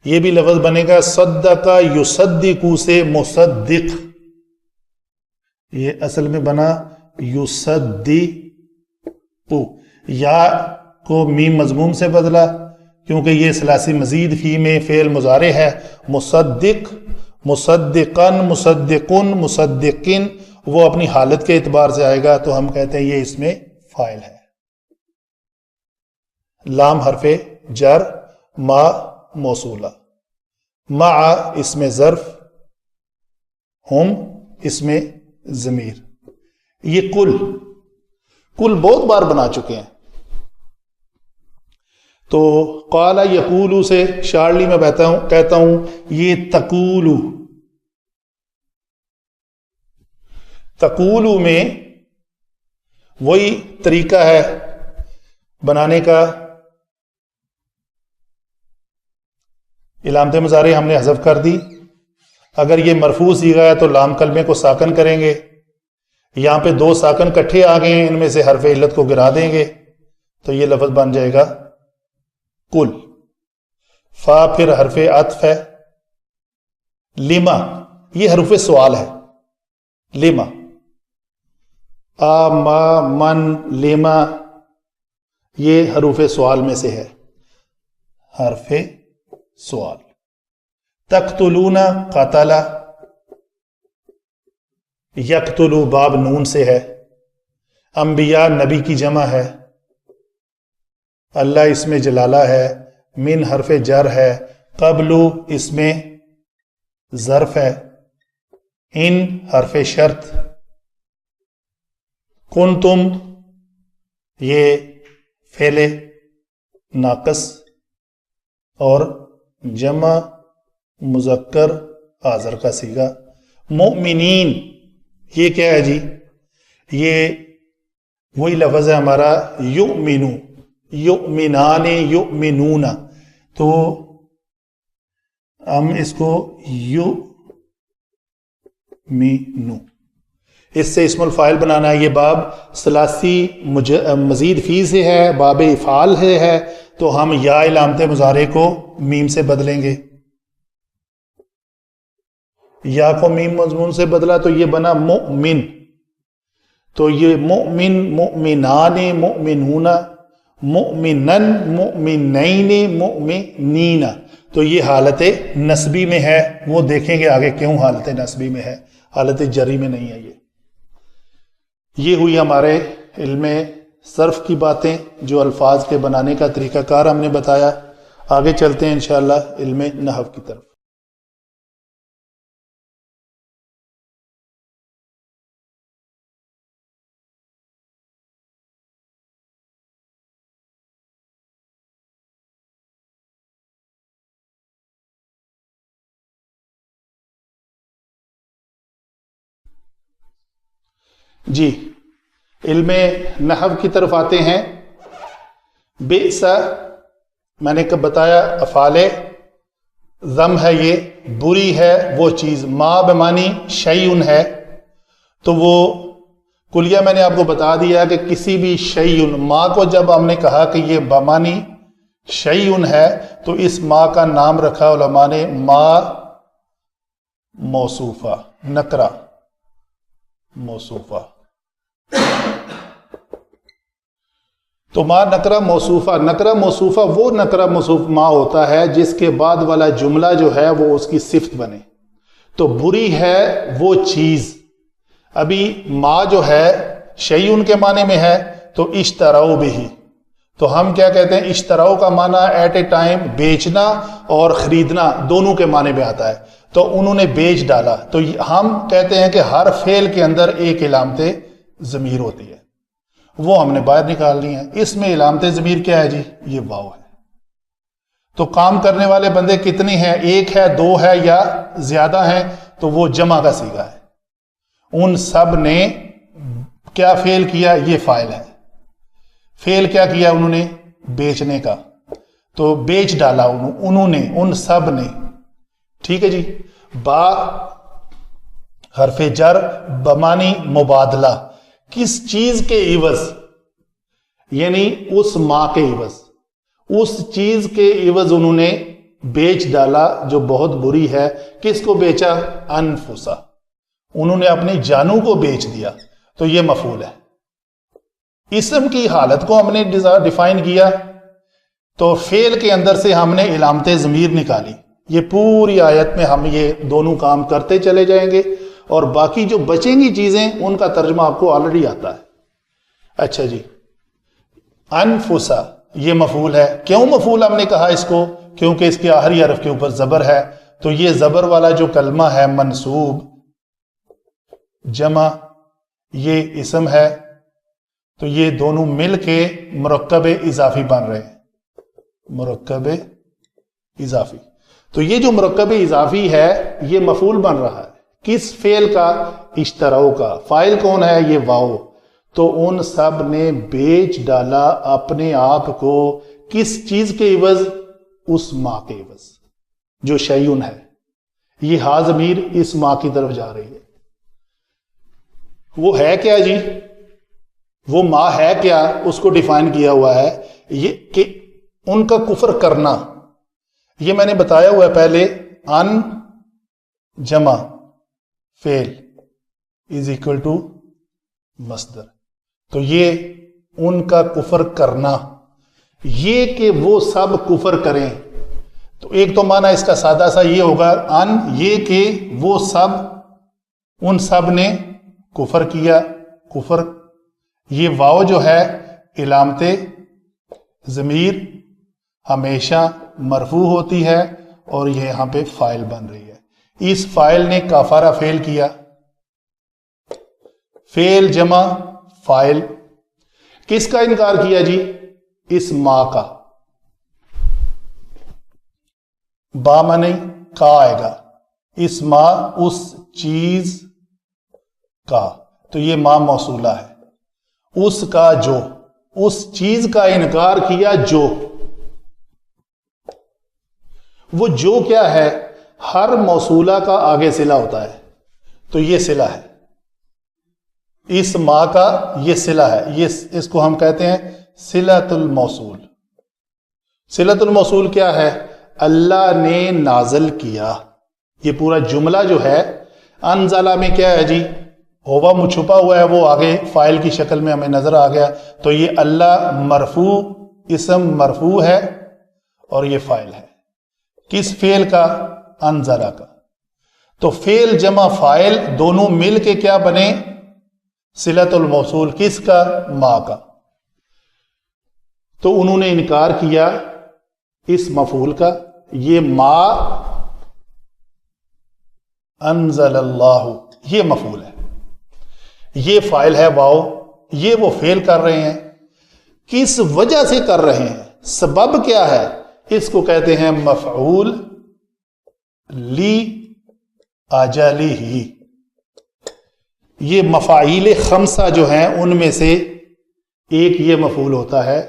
[SPEAKER 1] یہ بھی لفظ بنے گا صدقہ یصدقو سے مصدق. یہ اصل میں بنا یصدقو. یا کو میم مضموم سے بدلا کیونکہ یہ ثلاثی مزید فی میں فعل مضارع ہے. مصدق، مصدقن، مصدقن، مصدقن وہ اپنی حالت کے اعتبار سے آئے گا تو ہم کہتے ہیں یہ اس میں فاعل ہے. لام حرف جر، ما موصولہ، مع اس میں ظرف، ہم اس میں ضمیر. یہ کل بہت بار بنا چکے ہیں. تو قال یقولو سے شارلی میں کہتا ہوں یہ تقولو. تقولو میں وہی طریقہ ہے بنانے کا. علامت مضارع ہم نے حذف کر دی. اگر یہ مرفوع صیغہ ہے تو لام کلمے کو ساکن کریں گے. یہاں پہ دو ساکن کٹھے آ گئے ہیں، ان میں سے حرف علت کو گرا دیں گے تو یہ لفظ بن جائے گا کل. فا پھر حرف عطف ہے. لما یہ حرف سوال ہے. لما ما من لما یہ حروف سوال میں سے ہے، حرف سوال. تقتلون قتل، یقتلو باب نون سے ہے. انبیاء نبی کی جمع ہے. اللہ اس میں جلالہ ہے. من حرف جر ہے. قبلو اس میں ظرف ہے. ان حرف شرط. کنتم یہ فعل ناقص اور جمع مذکر حاضر کا صیغہ. مؤمنین یہ کیا ہے جی؟ یہ وہی لفظ ہے ہمارا یؤمنو، یؤمنان، یؤمنون. تو ہم اس کو یؤمنو اس سے اسم الفاعل بنانا ہے. یہ باب ثلاثی مزید فی سے ہے، باب افعال ہے تو ہم یا علامت مضارع کو میم سے بدلیں گے. یا کو میم مضمون سے بدلا تو یہ بنا مؤمن. تو یہ مؤمن، مؤمنان، مؤمنون، مؤمنن، مؤمنین، مؤمنین. تو یہ حالت نسبی میں ہے. وہ دیکھیں گے آگے کیوں حالت نسبی میں ہے، حالت جری میں نہیں ہے. یہ ہوئی ہمارے علم صرف کی باتیں جو الفاظ کے بنانے کا طریقہ کار ہم نے بتایا. آگے چلتے ہیں انشاءاللہ علم نحو کی طرف. جی علم نحو کی طرف آتے ہیں. بئس میں نے کب بتایا افعال ذم ہے، یہ بری ہے وہ چیز. ما بمانی شیئن ہے تو وہ کلیہ میں نے آپ کو بتا دیا کہ کسی بھی شیئن، ما کو جب ہم نے کہا کہ یہ بمانی شیئن ہے تو اس ما کا نام رکھا علماء نے ما موصوفہ، نکرہ موصوفہ. تو ما نکرہ موصوفہ، نکرہ موصوفہ وہ نکرہ موصوف ما ہوتا ہے جس کے بعد والا جملہ جو ہے وہ اس کی صفت بنے. تو بری ہے وہ چیز. ابھی ما جو ہے شیئن کے معنی میں ہے تو اشتراؤ بھی، تو ہم کیا کہتے ہیں؟ اشتراؤ کا معنی ایٹ اے ٹائم بیچنا اور خریدنا دونوں کے معنی میں آتا ہے. تو انہوں نے بیچ ڈالا، تو ہم کہتے ہیں کہ ہر فعل کے اندر ایک علامت ضمیر ہوتی ہے، وہ ہم نے باہر نکالنی ہے. اس میں علامت ضمیر کیا ہے جی؟ یہ واو ہے. تو کام کرنے والے بندے کتنے ہیں؟ ایک ہے، دو ہے یا زیادہ ہیں؟ تو وہ جمع کا صیغہ ہے. ان سب نے کیا فعل کیا؟ یہ فاعل ہے. فعل کیا کیا انہوں نے؟ بیچنے کا. تو بیچ ڈالا انہوں نے، ان سب نے. ٹھیک ہے جی. با حرف جر بمانی مبادلہ، کس چیز کے عوض؟ یعنی اس ما کے عوض، اس چیز کے عوض انہوں نے بیچ ڈالا جو بہت بری ہے. کس کو بیچا؟ انفسا، انہوں نے اپنی جانوں کو بیچ دیا. تو یہ مفعول ہے. اسم کی حالت کو ہم نے ڈیفائن کیا، تو فعل کے اندر سے ہم نے علامت ضمیر نکالی. یہ پوری آیت میں ہم یہ دونوں کام کرتے چلے جائیں گے، اور باقی جو بچیں گی چیزیں ان کا ترجمہ آپ کو آلریڈی آتا ہے. اچھا جی، انفسا یہ مفعول ہے. کیوں مفعول ہم نے کہا اس کو؟ کیونکہ اس کے آخری حرف کے اوپر زبر ہے. تو یہ زبر والا جو کلمہ ہے منصوب جمع یہ اسم ہے، تو یہ دونوں مل کے مرکب اضافی بن رہے ہیں. مرکب اضافی. تو یہ جو مرکب اضافی ہے یہ مفعول بن رہا ہے. کس فعل کا؟ اشتراؤ کا. فاعل کون ہے؟ یہ واو. تو ان سب نے بیچ ڈالا اپنے آپ کو کس چیز کے عوض؟ اس ما کے عوض جو شیئن ہے. یہ ہا ضمیر اس ما کی طرف جا رہی ہے. وہ ہے کیا جی؟ وہ ما ہے کیا؟ اس کو ڈیفائن کیا ہوا ہے یہ کہ ان کا کفر کرنا. یہ میں نے بتایا ہوا ہے پہلے، ان جمع فعل از اکول ٹو مصدر. تو یہ ان کا کفر کرنا، یہ کہ وہ سب کفر کریں. تو ایک تو معنی اس کا سادہ سا یہ ہوگا ان، یہ کہ وہ سب، ان سب نے کفر کیا. کفر یہ واو جو ہے علامت ضمیر ہمیشہ مرفوع ہوتی ہے اور یہ یہاں پہ فاعل بن رہی ہے. اس فاعل نے کافارہ فعل کیا. فعل جمع فاعل. کس کا انکار کیا جی؟ اس ما کا. با ما نہیں، کا آئے گا. اس ما اس چیز کا. تو یہ ما موصولہ ہے. اس کا جو، اس چیز کا انکار کیا جو. وہ جو کیا ہے؟ ہر موصولہ کا آگے صلہ ہوتا ہے. تو یہ صلہ ہے. اس ما کا یہ صلہ ہے. یہ اس کو ہم کہتے ہیں صلۃ الموصول. صلۃ الموصول کیا ہے؟ اللہ نے نازل کیا. یہ پورا جملہ جو ہے انزلہ میں کیا ہے جی؟ ہوا چھپا ہوا ہے، وہ آگے فاعل کی شکل میں ہمیں نظر آ گیا. تو یہ اللہ مرفوع، اسم مرفوع ہے اور یہ فاعل ہے. کس فعل کا؟ انزلہ کا. تو فعل جمع فاعل دونوں مل کے کیا بنے؟ صلۃ الموصول. کس کا؟ ما کا. تو انہوں نے انکار کیا اس مفعول کا. یہ ما انزل اللہ یہ مفعول ہے، یہ فاعل ہے واو. یہ وہ فعل کر رہے ہیں. کس وجہ سے کر رہے ہیں؟ سبب کیا ہے؟ اس کو کہتے ہیں مفعول لی اجلہ ہی. یہ مفاعیل خمسہ جو ہیں ان میں سے ایک یہ مفعول ہوتا ہے.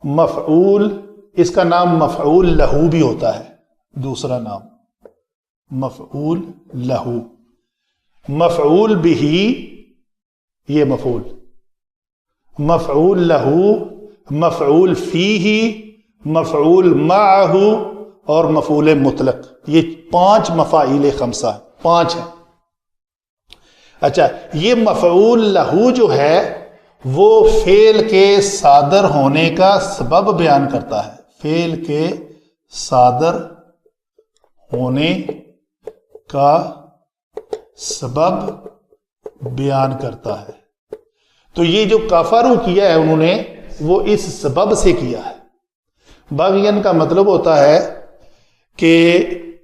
[SPEAKER 1] مفعول، اس کا نام مفعول لہو بھی ہوتا ہے. دوسرا نام مفعول لہو. مفعول بہی یہ مفعول، مفعول لہو، مفعول فیہ، مفعول معہ اور مفعول مطلق. یہ 5 مفاعیل خمسہ ہیں. 5 ہیں. اچھا، یہ مفعول لہو جو ہے وہ فعل کے صادر ہونے کا سبب بیان کرتا ہے، فعل کے صادر ہونے کا سبب بیان کرتا ہے۔ تو یہ جو کفروا کیا ہے انہوں نے، وہ اس سبب سے کیا ہے۔ بغین کا مطلب ہوتا ہے کہ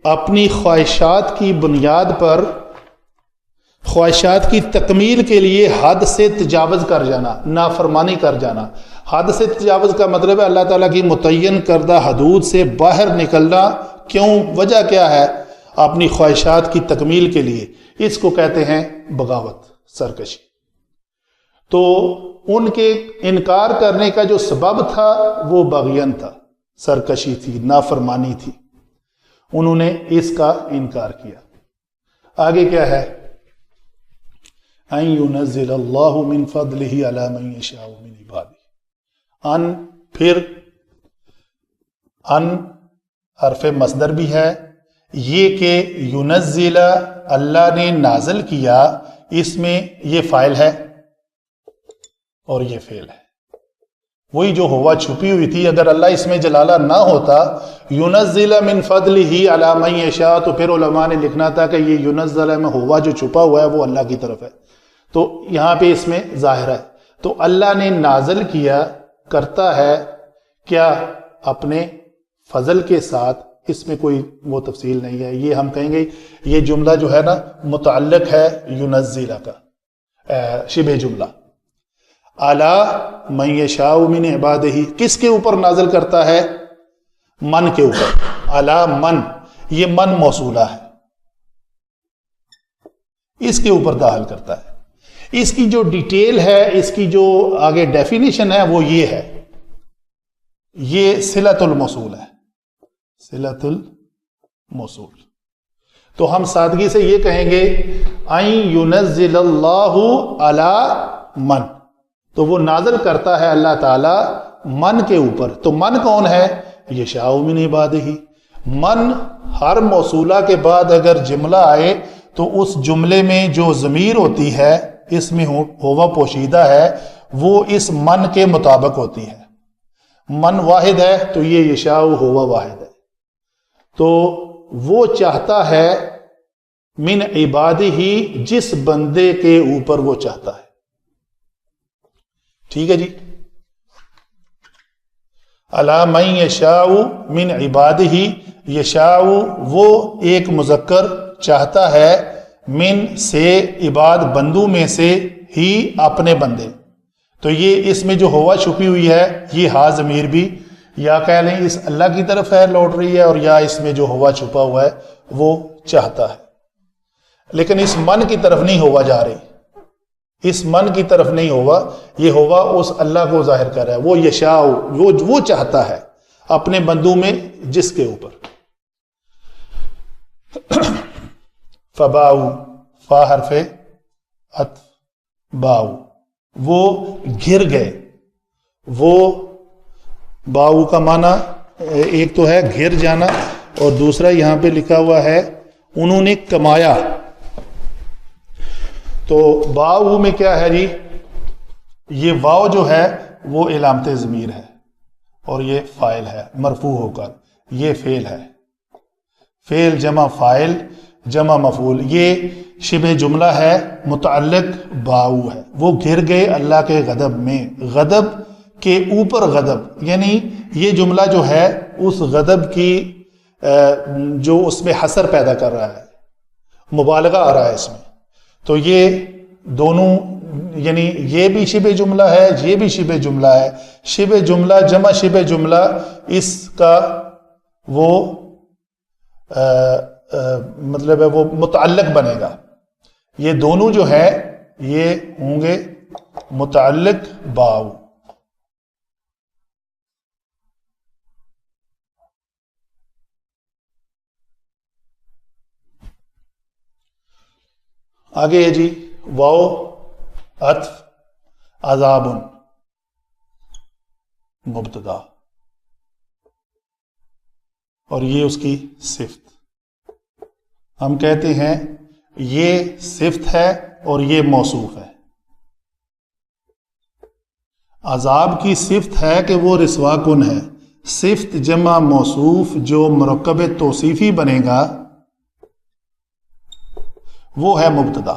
[SPEAKER 1] اپنی خواہشات کی بنیاد پر، خواہشات کی تکمیل کے لیے حد سے تجاوز کر جانا، نافرمانی کر جانا۔ حد سے تجاوز کا مطلب ہے اللہ تعالیٰ کی متعین کردہ حدود سے باہر نکلنا۔ کیوں؟ وجہ کیا ہے؟ اپنی خواہشات کی تکمیل کے لیے۔ اس کو کہتے ہیں بغاوت، سرکشی۔ تو ان کے انکار کرنے کا جو سبب تھا وہ بغین تھا، سرکشی تھی، نافرمانی تھی۔ انہوں نے اس کا انکار کیا۔ آگے کیا ہے؟ ان ينزل اللہ من فضلہ علی من یشاء من عبادہ۔ ان، پھر ان حرف مصدر بھی ہے، یہ کہ ینزل اللہ نے نازل کیا، اس میں یہ فاعل ہے اور یہ فعل ہے۔ وہی جو ہوا چھپی ہوئی تھی، اگر اللہ اس میں جلالہ نہ ہوتا، ینزل من فضلہ علی من یشاء، تو پھر علماء نے لکھنا تھا کہ یہ ینزل میں ہوا جو چھپا ہوا ہے وہ اللہ کی طرف ہے۔ تو یہاں پہ اس میں ظاہر ہے۔ تو اللہ نے نازل کیا، کرتا ہے کیا؟ اپنے فضل کے ساتھ۔ اس میں کوئی وہ تفصیل نہیں ہے۔ یہ ہم کہیں گے یہ جملہ جو ہے نا متعلق ہے ینزل کا، شبہ جملہ۔ اعلی من یشاء من عبادہ، کس کے اوپر نازل کرتا ہے؟ من کے اوپر۔ اعلی من، یہ من موصولہ ہے، اس کے اوپر داخل کرتا ہے۔ اس کی جو ڈیٹیل ہے، اس کی جو آگے ڈیفینیشن ہے وہ یہ ہے، یہ صلۃ الموصول ہے، صلۃ الموصول۔ تو ہم سادگی سے یہ کہیں گے ان ینزل اللہ علی من، تو وہ نازل کرتا ہے اللہ تعالی من کے اوپر۔ تو من کون ہے؟ یشاء من عبادہ۔ من ہر موصولہ کے بعد اگر جملہ آئے تو اس جملے میں جو ضمیر ہوتی ہے، اس میں ہوا پوشیدہ ہے، وہ اس من کے مطابق ہوتی ہے۔ من واحد ہے تو یہ یشاء ہوا واحد ہے۔ تو وہ چاہتا ہے من عبادہ، جس بندے کے اوپر وہ چاہتا ہے۔ ٹھیک ہے جی؟ الا من یشاء من عبادہ، یشاء وہ ایک مذکر چاہتا ہے، من سے عباد بندوں میں سے، ہی اپنے بندے۔ تو یہ اس میں جو ہوا چھپی ہوئی ہے، یہ ہا ضمیر بھی یا کہہ لیں اس اللہ کی طرف ہے، لوٹ رہی ہے، اور یا اس میں جو ہوا چھپا ہوا ہے وہ چاہتا ہے۔ لیکن اس من کی طرف نہیں ہوا جا رہی، اس من کی طرف نہیں ہوا، یہ ہوا اس اللہ کو ظاہر کر رہا ہے۔ وہ یشاء، وہ چاہتا ہے اپنے بندوں میں جس کے اوپر۔ فباؤ، فا حرف عطف، باؤ، وہ گر گئے۔ وہ باؤ کا معنی ایک تو ہے گر جانا، اور دوسرا یہاں پہ لکھا ہوا ہے انہوں نے کمایا۔ تو باؤ میں کیا ہے جی؟ یہ واو جو ہے وہ علامت ضمیر ہے، اور یہ فاعل ہے مرفوع ہو کر، یہ فعل ہے، فعل جمع فاعل جمع مفعول، یہ شبہ جملہ ہے، متعلق باؤ ہے۔ وہ گر گئے اللہ کے غضب میں، غضب کے اوپر غضب، یعنی یہ جملہ جو ہے اس غضب کی جو اس میں حسر پیدا کر رہا ہے، مبالغہ آ رہا ہے اس میں۔ تو یہ دونوں، یعنی یہ بھی شبہ جملہ ہے، یہ بھی شبہ جملہ ہے۔ شبہ جملہ جمع شبہ جملہ، اس کا وہ مطلب ہے وہ متعلق بنے گا۔ یہ دونوں جو ہے یہ ہوں گے متعلق باؤ۔ آگے ہے جی واو عطف عذاب مبتدا، اور یہ اس کی صفت۔ ہم کہتے ہیں یہ صفت ہے اور یہ موصوف ہے۔ عذاب کی صفت ہے کہ وہ رسوا کن ہے. صفت جمع موصوف جو مرکب توصیفی بنے گا وہ ہے مبتدا.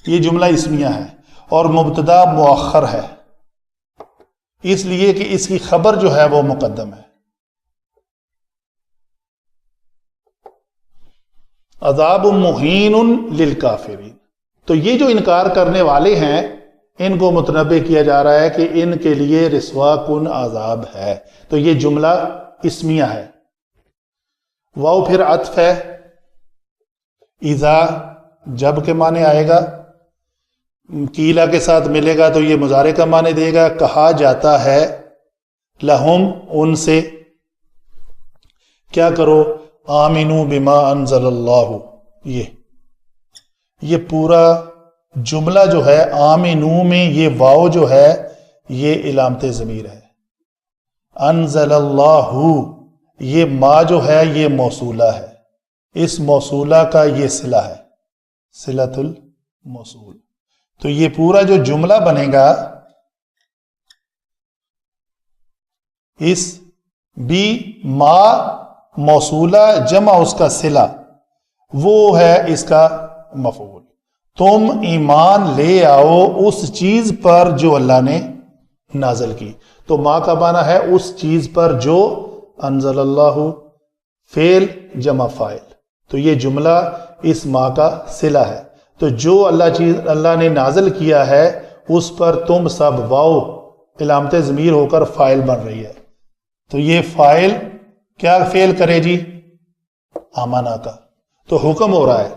[SPEAKER 1] یہ جملہ اسمیہ ہے اور مبتدا مؤخر ہے، اس لیے کہ اس کی خبر جو ہے وہ مقدم ہے. عذاب مہین للکافرین. تو یہ جو انکار کرنے والے ہیں ان کو متنبہ کیا جا رہا ہے کہ ان کے لیے رسوا کن عذاب ہے. تو یہ جملہ اسمیہ ہے. واو پھر عطف ہے. اذا جب کے معنی آئے گا، کیلا کے ساتھ ملے گا تو یہ مضارع کا معنی دے گا. کہا جاتا ہے لہم ان سے کیا کرو، آمنو بما انزل اللہ. یہ پورا جملہ جو ہے آمنو میں یہ واو جو ہے یہ علامت ضمیر ہے. انزل اللہ یہ ما جو ہے یہ موصولہ ہے. اس موصولہ کا یہ صلہ ہے، صلۃ الموصول. تو یہ پورا جو جملہ بنے گا اس بھی ما موصولہ جمع اس کا صلہ وہ ہے اس کا مفعول. تم ایمان لے آؤ اس چیز پر جو اللہ نے نازل کی. تو ما کا معنی ہے اس چیز پر جو انزل اللہ، فعل جمع فاعل. تو یہ جملہ اس ما کا صلہ ہے. تو جو اللہ نے نازل کیا ہے اس پر تم سب، واو علامت ضمیر ہو کر فاعل بن رہی ہے. تو یہ فاعل کیا فعل کرے جی، آمنا کا. تو حکم ہو رہا ہے.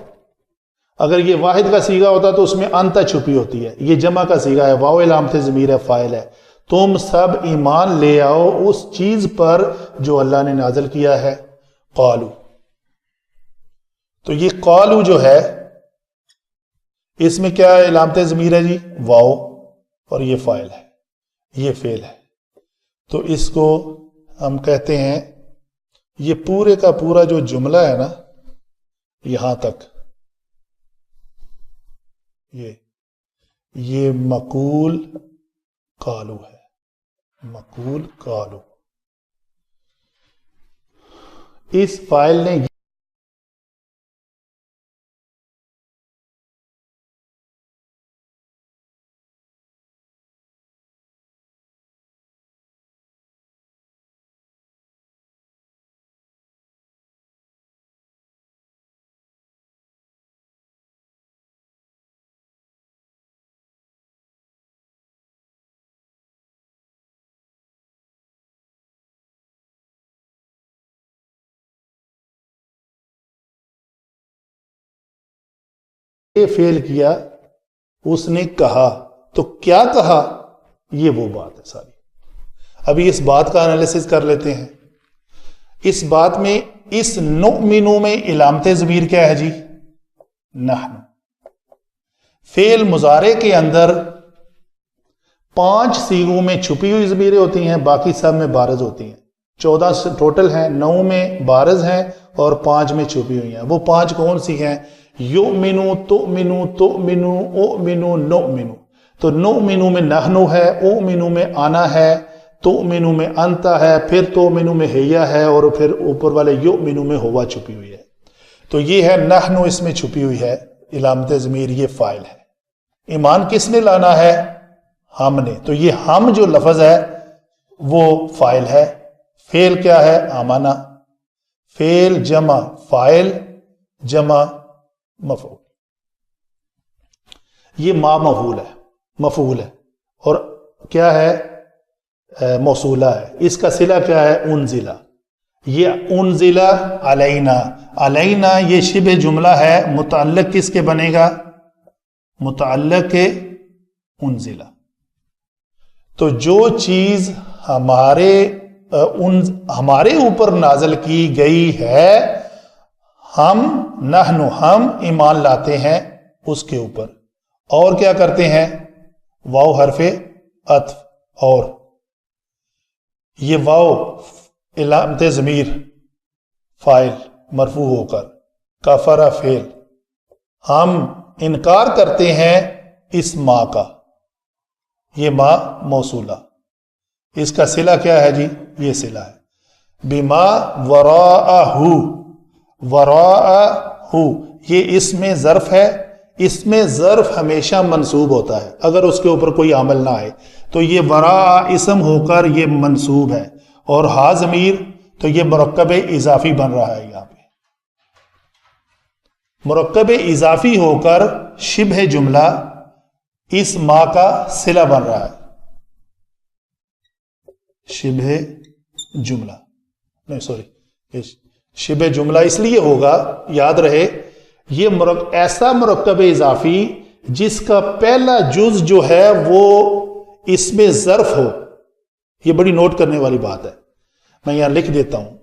[SPEAKER 1] اگر یہ واحد کا صیغہ ہوتا تو اس میں انت چھپی ہوتی ہے. یہ جمع کا صیغہ ہے، واو علامت ضمیر ہے، فاعل ہے. تم سب ایمان لے آؤ اس چیز پر جو اللہ نے نازل کیا ہے. قالو. تو یہ قالو جو ہے اس میں کیا علامت ضمیر ہے جی، واو، اور یہ فاعل ہے، یہ فعل ہے. تو اس کو ہم کہتے ہیں یہ پورے کا پورا جو جملہ ہے نا یہاں تک یہ مقول قالو ہے. مقول قالو. اس فاعل نے فعل کیا، اس نے کہا. تو کیا کہا، یہ وہ بات ہے ساری. ابھی اس بات کا انالیسس کر لیتے ہیں. اس بات میں اس نؤمنو میں علامت ضمیر کیا ہے جی، نحن. فعل مضارع کے اندر 5 صیغوں میں چھپی ہوئی ضمیریں ہوتی ہیں، باقی سب میں بارز ہوتی ہیں. 14 ٹوٹل ہیں، 9 میں بارز ہیں اور 5 میں چھپی ہوئی ہیں. وہ 5 کون سی ہیں؟ یؤمنو، تؤمنو، تؤمنو، اؤمنو، نؤمنو. تو نؤمنو میں نحنو ہے، اؤمنو میں انا ہے، تؤمنو میں انتا ہے، پھر تؤمنو میں ہیا ہے، اور پھر اوپر والے یؤمنو میں ہوا چھپی ہوئی ہے. تو یہ ہے نحنو، اس میں چھپی ہوئی ہے علامت ضمیر، یہ فاعل ہے. ایمان کس نے لانا ہے؟ ہم نے. تو یہ ہم جو لفظ ہے وہ فاعل ہے. فعل کیا ہے؟ آمنا. فعل جمع فاعل جمع مفعول. یہ ما مفعول ہے اور کیا ہے؟ موصولہ ہے. اس کا صلہ کیا ہے؟ انزلہ. یہ انزلہ علینا. علینا یہ شبہ جملہ ہے، متعلق کس کے بنے گا؟ متعلق کے انزلہ. تو جو چیز ہمارے اوپر نازل کی گئی ہے، ہم ایمان لاتے ہیں اس کے اوپر. اور کیا کرتے ہیں؟ واو حرف عطف. اور یہ واو علامت ضمیر فاعل مرفوع ہو کر، کفر فعل. ہم انکار کرتے ہیں اس ما کا. یہ ما موصولہ، اس کا صلہ کیا ہے جی؟ یہ صلہ ہے بما وراءہ، وراءہ یہ اس میں ظرف ہے، اس میں ظرف ہمیشہ منصوب ہوتا ہے اگر اس کے اوپر کوئی عمل نہ آئے، تو یہ وراء اسم ہو کر یہ منصوب ہے، اور ہا ضمیر تو یہ مرکب اضافی بن رہا ہے، یہاں پہ مرکب اضافی ہو کر شبہ جملہ اس ما کا صلہ بن رہا ہے، شبہ جملہ نہیں سوری شبہ جملہ اس لیے ہوگا، یاد رہے یہ ایسا مرکب اضافی جس کا پہلا جز جو ہے وہ اس میں ظرف ہو، یہ بڑی نوٹ کرنے والی بات ہے، میں یہاں لکھ دیتا ہوں،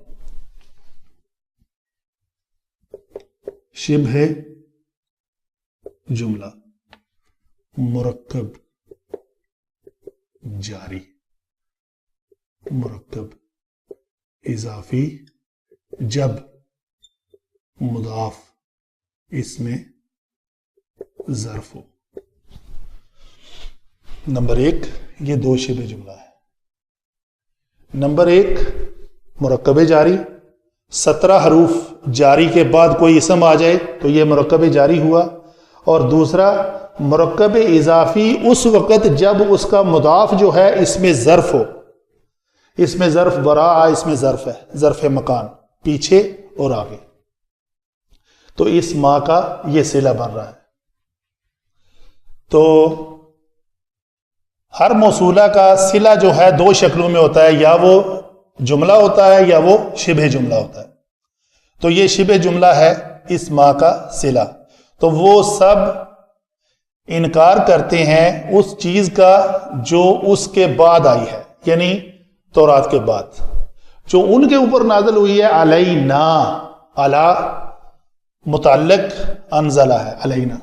[SPEAKER 1] شبہ جملہ مرکب جاری مرکب اضافی جب مضاف اس میں ظرف ہو۔ نمبر ایک یہ دو شبہ جملہ ہے۔ نمبر ایک مرکب جاری، 17 حروف جاری کے بعد کوئی اسم آ جائے تو یہ مرکب جاری ہوا، اور دوسرا مرکب اضافی اس وقت جب اس کا مضاف جو ہے اس میں ظرف ہو، اس میں ظرف براء، اس میں ظرف ہے، ظرف مکان پیچھے اور آگے، تو اس ما کا یہ صلہ بن رہا ہے۔ تو ہر موصولہ کا صلہ جو ہے دو شکلوں میں ہوتا ہے، یا وہ جملہ ہوتا ہے یا وہ شبہ جملہ ہوتا ہے، تو یہ شبہ جملہ ہے اس ما کا صلہ، تو وہ سب انکار کرتے ہیں اس چیز کا جو اس کے بعد آئی ہے، یعنی تورات کے بعد جو ان کے اوپر نازل ہوئی ہے، علینا، علی متعلق انزلہ ہے، علینا۔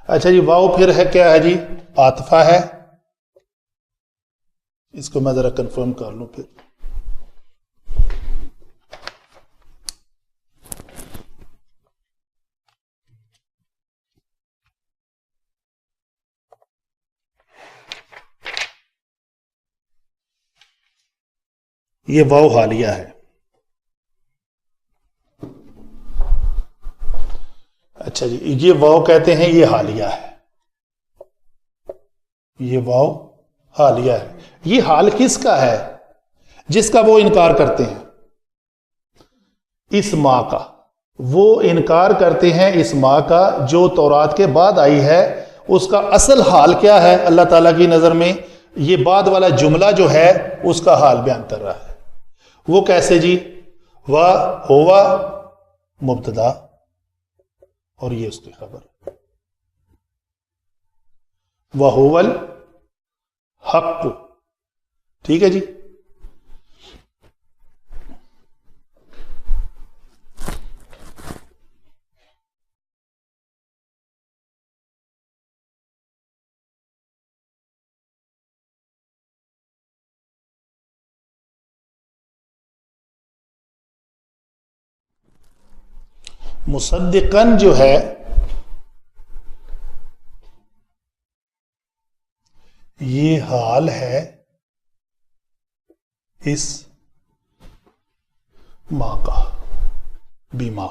[SPEAKER 1] اچھا جی واو پھر ہے کیا ہے جی؟ عاطفہ ہے، اس کو میں ذرا کنفرم کر لوں پھر، یہ واو حالیہ ہے۔ اچھا جی یہ واو کہتے ہیں یہ حالیہ ہے، یہ واو حالیہ ہے۔ یہ حال کس کا ہے؟ جس کا وہ انکار کرتے ہیں، اس ما کا، وہ انکار کرتے ہیں اس ما کا جو تورات کے بعد آئی ہے، اس کا اصل حال کیا ہے اللہ تعالیٰ کی نظر میں؟ یہ بعد والا جملہ جو ہے اس کا حال بیان کر رہا ہے۔ وہ کیسے جی؟ ہوا مبتدا اور یہ اس کی خبر، وَهُوَ الْحَقُّ، ٹھیک ہے جی۔ مصدقاً جو ہے یہ حال ہے اس ما کا، بیما،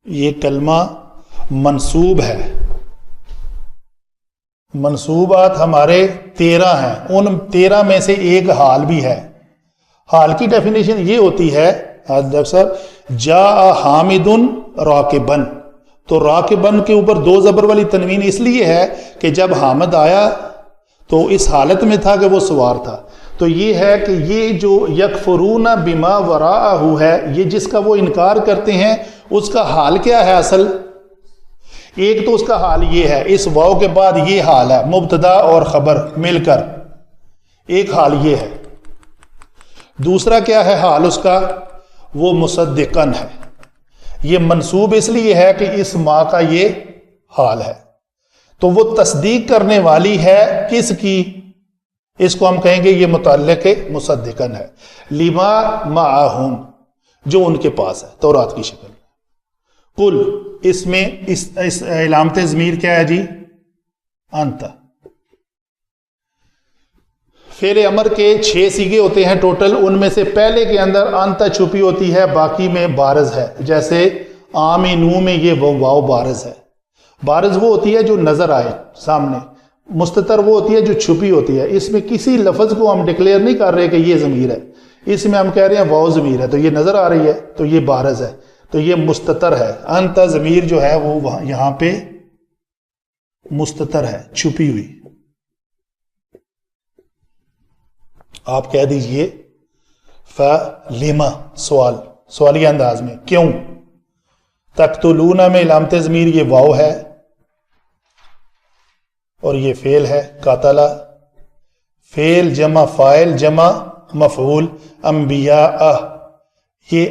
[SPEAKER 1] یہ کلمہ منصوب ہے، منصوبات ہمارے 13 ہیں، ان 13 میں سے ایک حال بھی ہے۔ حال کی ڈیفینیشن یہ ہوتی ہے ڈاکٹر صاحب، جاء حامد راکبن، تو راکبن کے اوپر 2 زبر والی تنوین اس لیے ہے کہ جب حامد آیا تو اس حالت میں تھا کہ وہ سوار تھا، تو یہ ہے کہ یہ جو یکفرون بما وراءہ ہے، یہ جس کا وہ انکار کرتے ہیں اس کا حال کیا ہے اصل؟ ایک تو اس کا حال یہ ہے، اس واو کے بعد یہ حال ہے، مبتدا اور خبر مل کر ایک حال یہ ہے۔ دوسرا کیا ہے حال اس کا؟ وہ مصدقاً ہے، یہ منصوب اس لیے ہے کہ اس ما کا یہ حال ہے، تو وہ تصدیق کرنے والی ہے کس کی؟ اس کو ہم کہیں گے یہ متعلق مصدقاً ہے، لما معہم، جو ان کے پاس ہے تورات کی شکل میں۔ قل، اس میں اس علامت ضمیر کیا ہے جی؟ انت، فعل امر کے 6 سیغے ہوتے ہیں ٹوٹل، ان میں سے پہلے کے اندر انتا چھپی ہوتی ہے، باقی میں بارز ہے. جیسے آمنو میں یہ واو بارز ہے. بارز وہ ہوتی ہے جو نظر آئے سامنے، مستتر وہ ہوتی ہے جو چھپی ہوتی ہے. اس میں کسی لفظ کو ہم ڈکلیئر نہیں کر رہے کہ یہ ضمیر ہے، اس میں ہم کہہ رہے ہیں واو ضمیر ہے، تو یہ نظر آ رہی ہے تو یہ بارز ہے، تو یہ مستتر ہے. انتا ضمیر جو ہے وہ یہاں پہ مستتر ہے، چھپی ہوئی. آپ کہہ دیجئے فَلِمَ، سوالیہ انداز میں، کیوں؟ تقتلون میں علامت ضمیر یہ واو ہے اور یہ فعل ہے قاتلہ، فعل جمع فاعل جمع مفعول. انبیاء یہ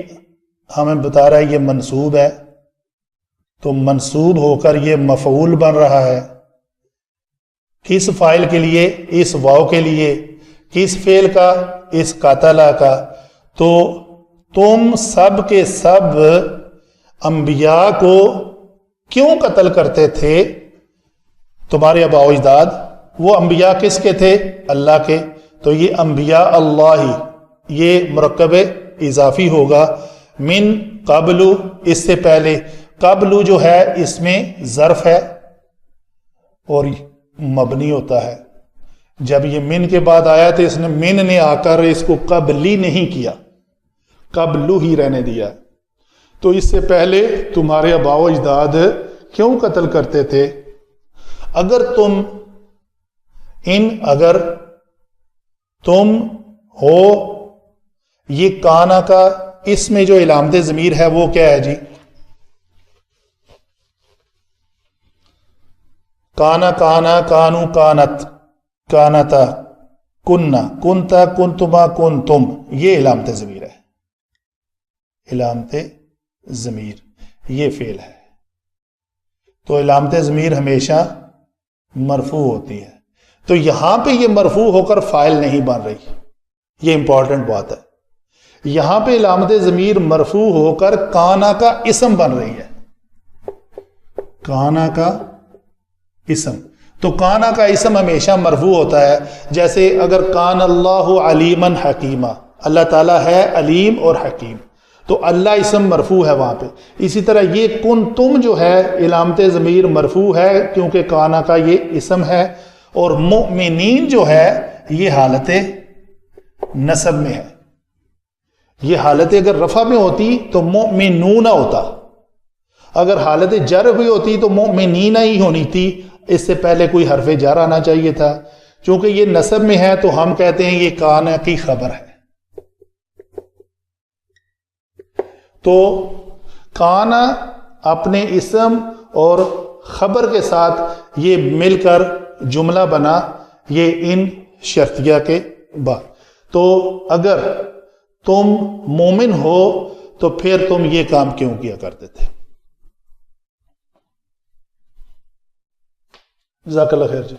[SPEAKER 1] ہمیں بتا رہا ہے یہ منصوب ہے، تو منصوب ہو کر یہ مفعول بن رہا ہے. کس فاعل کے لیے؟ اس واو کے لیے. کس فعل کا؟ اس قاتلہ کا. تو تم سب کے سب انبیاء کو کیوں قتل کرتے تھے؟ تمہارے آباء و اجداد. وہ انبیاء کس کے تھے؟ اللہ کے. تو یہ انبیاء اللہ، یہ مرکب اضافی ہوگا. من قبل، اس سے پہلے. قبل جو ہے اس میں ظرف ہے اور مبنی ہوتا ہے. جب یہ من کے بعد آیا تو اس نے من نے آ کر اس کو قبلی نہیں کیا، قبلو ہی رہنے دیا. تو اس سے پہلے تمہارے آباء و اجداد کیوں قتل کرتے تھے؟ اگر تم ہو، یہ کانا کا اس میں جو علامت ضمیر ہے وہ کیا ہے جی؟ کانا کانا کانو کانت کانتا کننا کنتا کنتما کنتم، یہ علامت ضمیر ہے. علامت ضمیر یہ فعل ہے. تو علامت ضمیر ہمیشہ مرفوع ہوتی ہے. تو یہاں پہ یہ مرفوع ہو کر فاعل نہیں بن رہی، یہ امپورٹنٹ بات ہے. یہاں پہ علامت ضمیر مرفوع ہو کر کانا کا اسم بن رہی ہے. کانا کا اسم. تو کانا کا اسم ہمیشہ مرفوع ہوتا ہے. جیسے اگر کان اللہ علیمن حکیمہ، اللہ تعالیٰ ہے علیم اور حکیم، تو اللہ اسم مرفوع ہے وہاں پہ. اسی طرح یہ کن تم جو ہے علامت ضمیر مرفوع ہے کیونکہ کانا کا یہ اسم ہے. اور مؤمنین جو ہے یہ حالت نصب میں ہے. یہ حالت اگر رفع میں ہوتی تو مؤمنون ہوتا، اگر حالت جر بھی ہوتی تو مؤمنین ہی ہونی تھی. اس سے پہلے کوئی حرف جر آنا چاہیے تھا. چونکہ یہ نصب میں ہے تو ہم کہتے ہیں یہ کانا کی خبر ہے. تو کانا اپنے اسم اور خبر کے ساتھ یہ مل کر جملہ بنا، یہ ان شرطیہ کے بعد. تو اگر تم مومن ہو تو پھر تم یہ کام کیوں کیا کرتے تھے؟ جزاک اللہ خیر جی.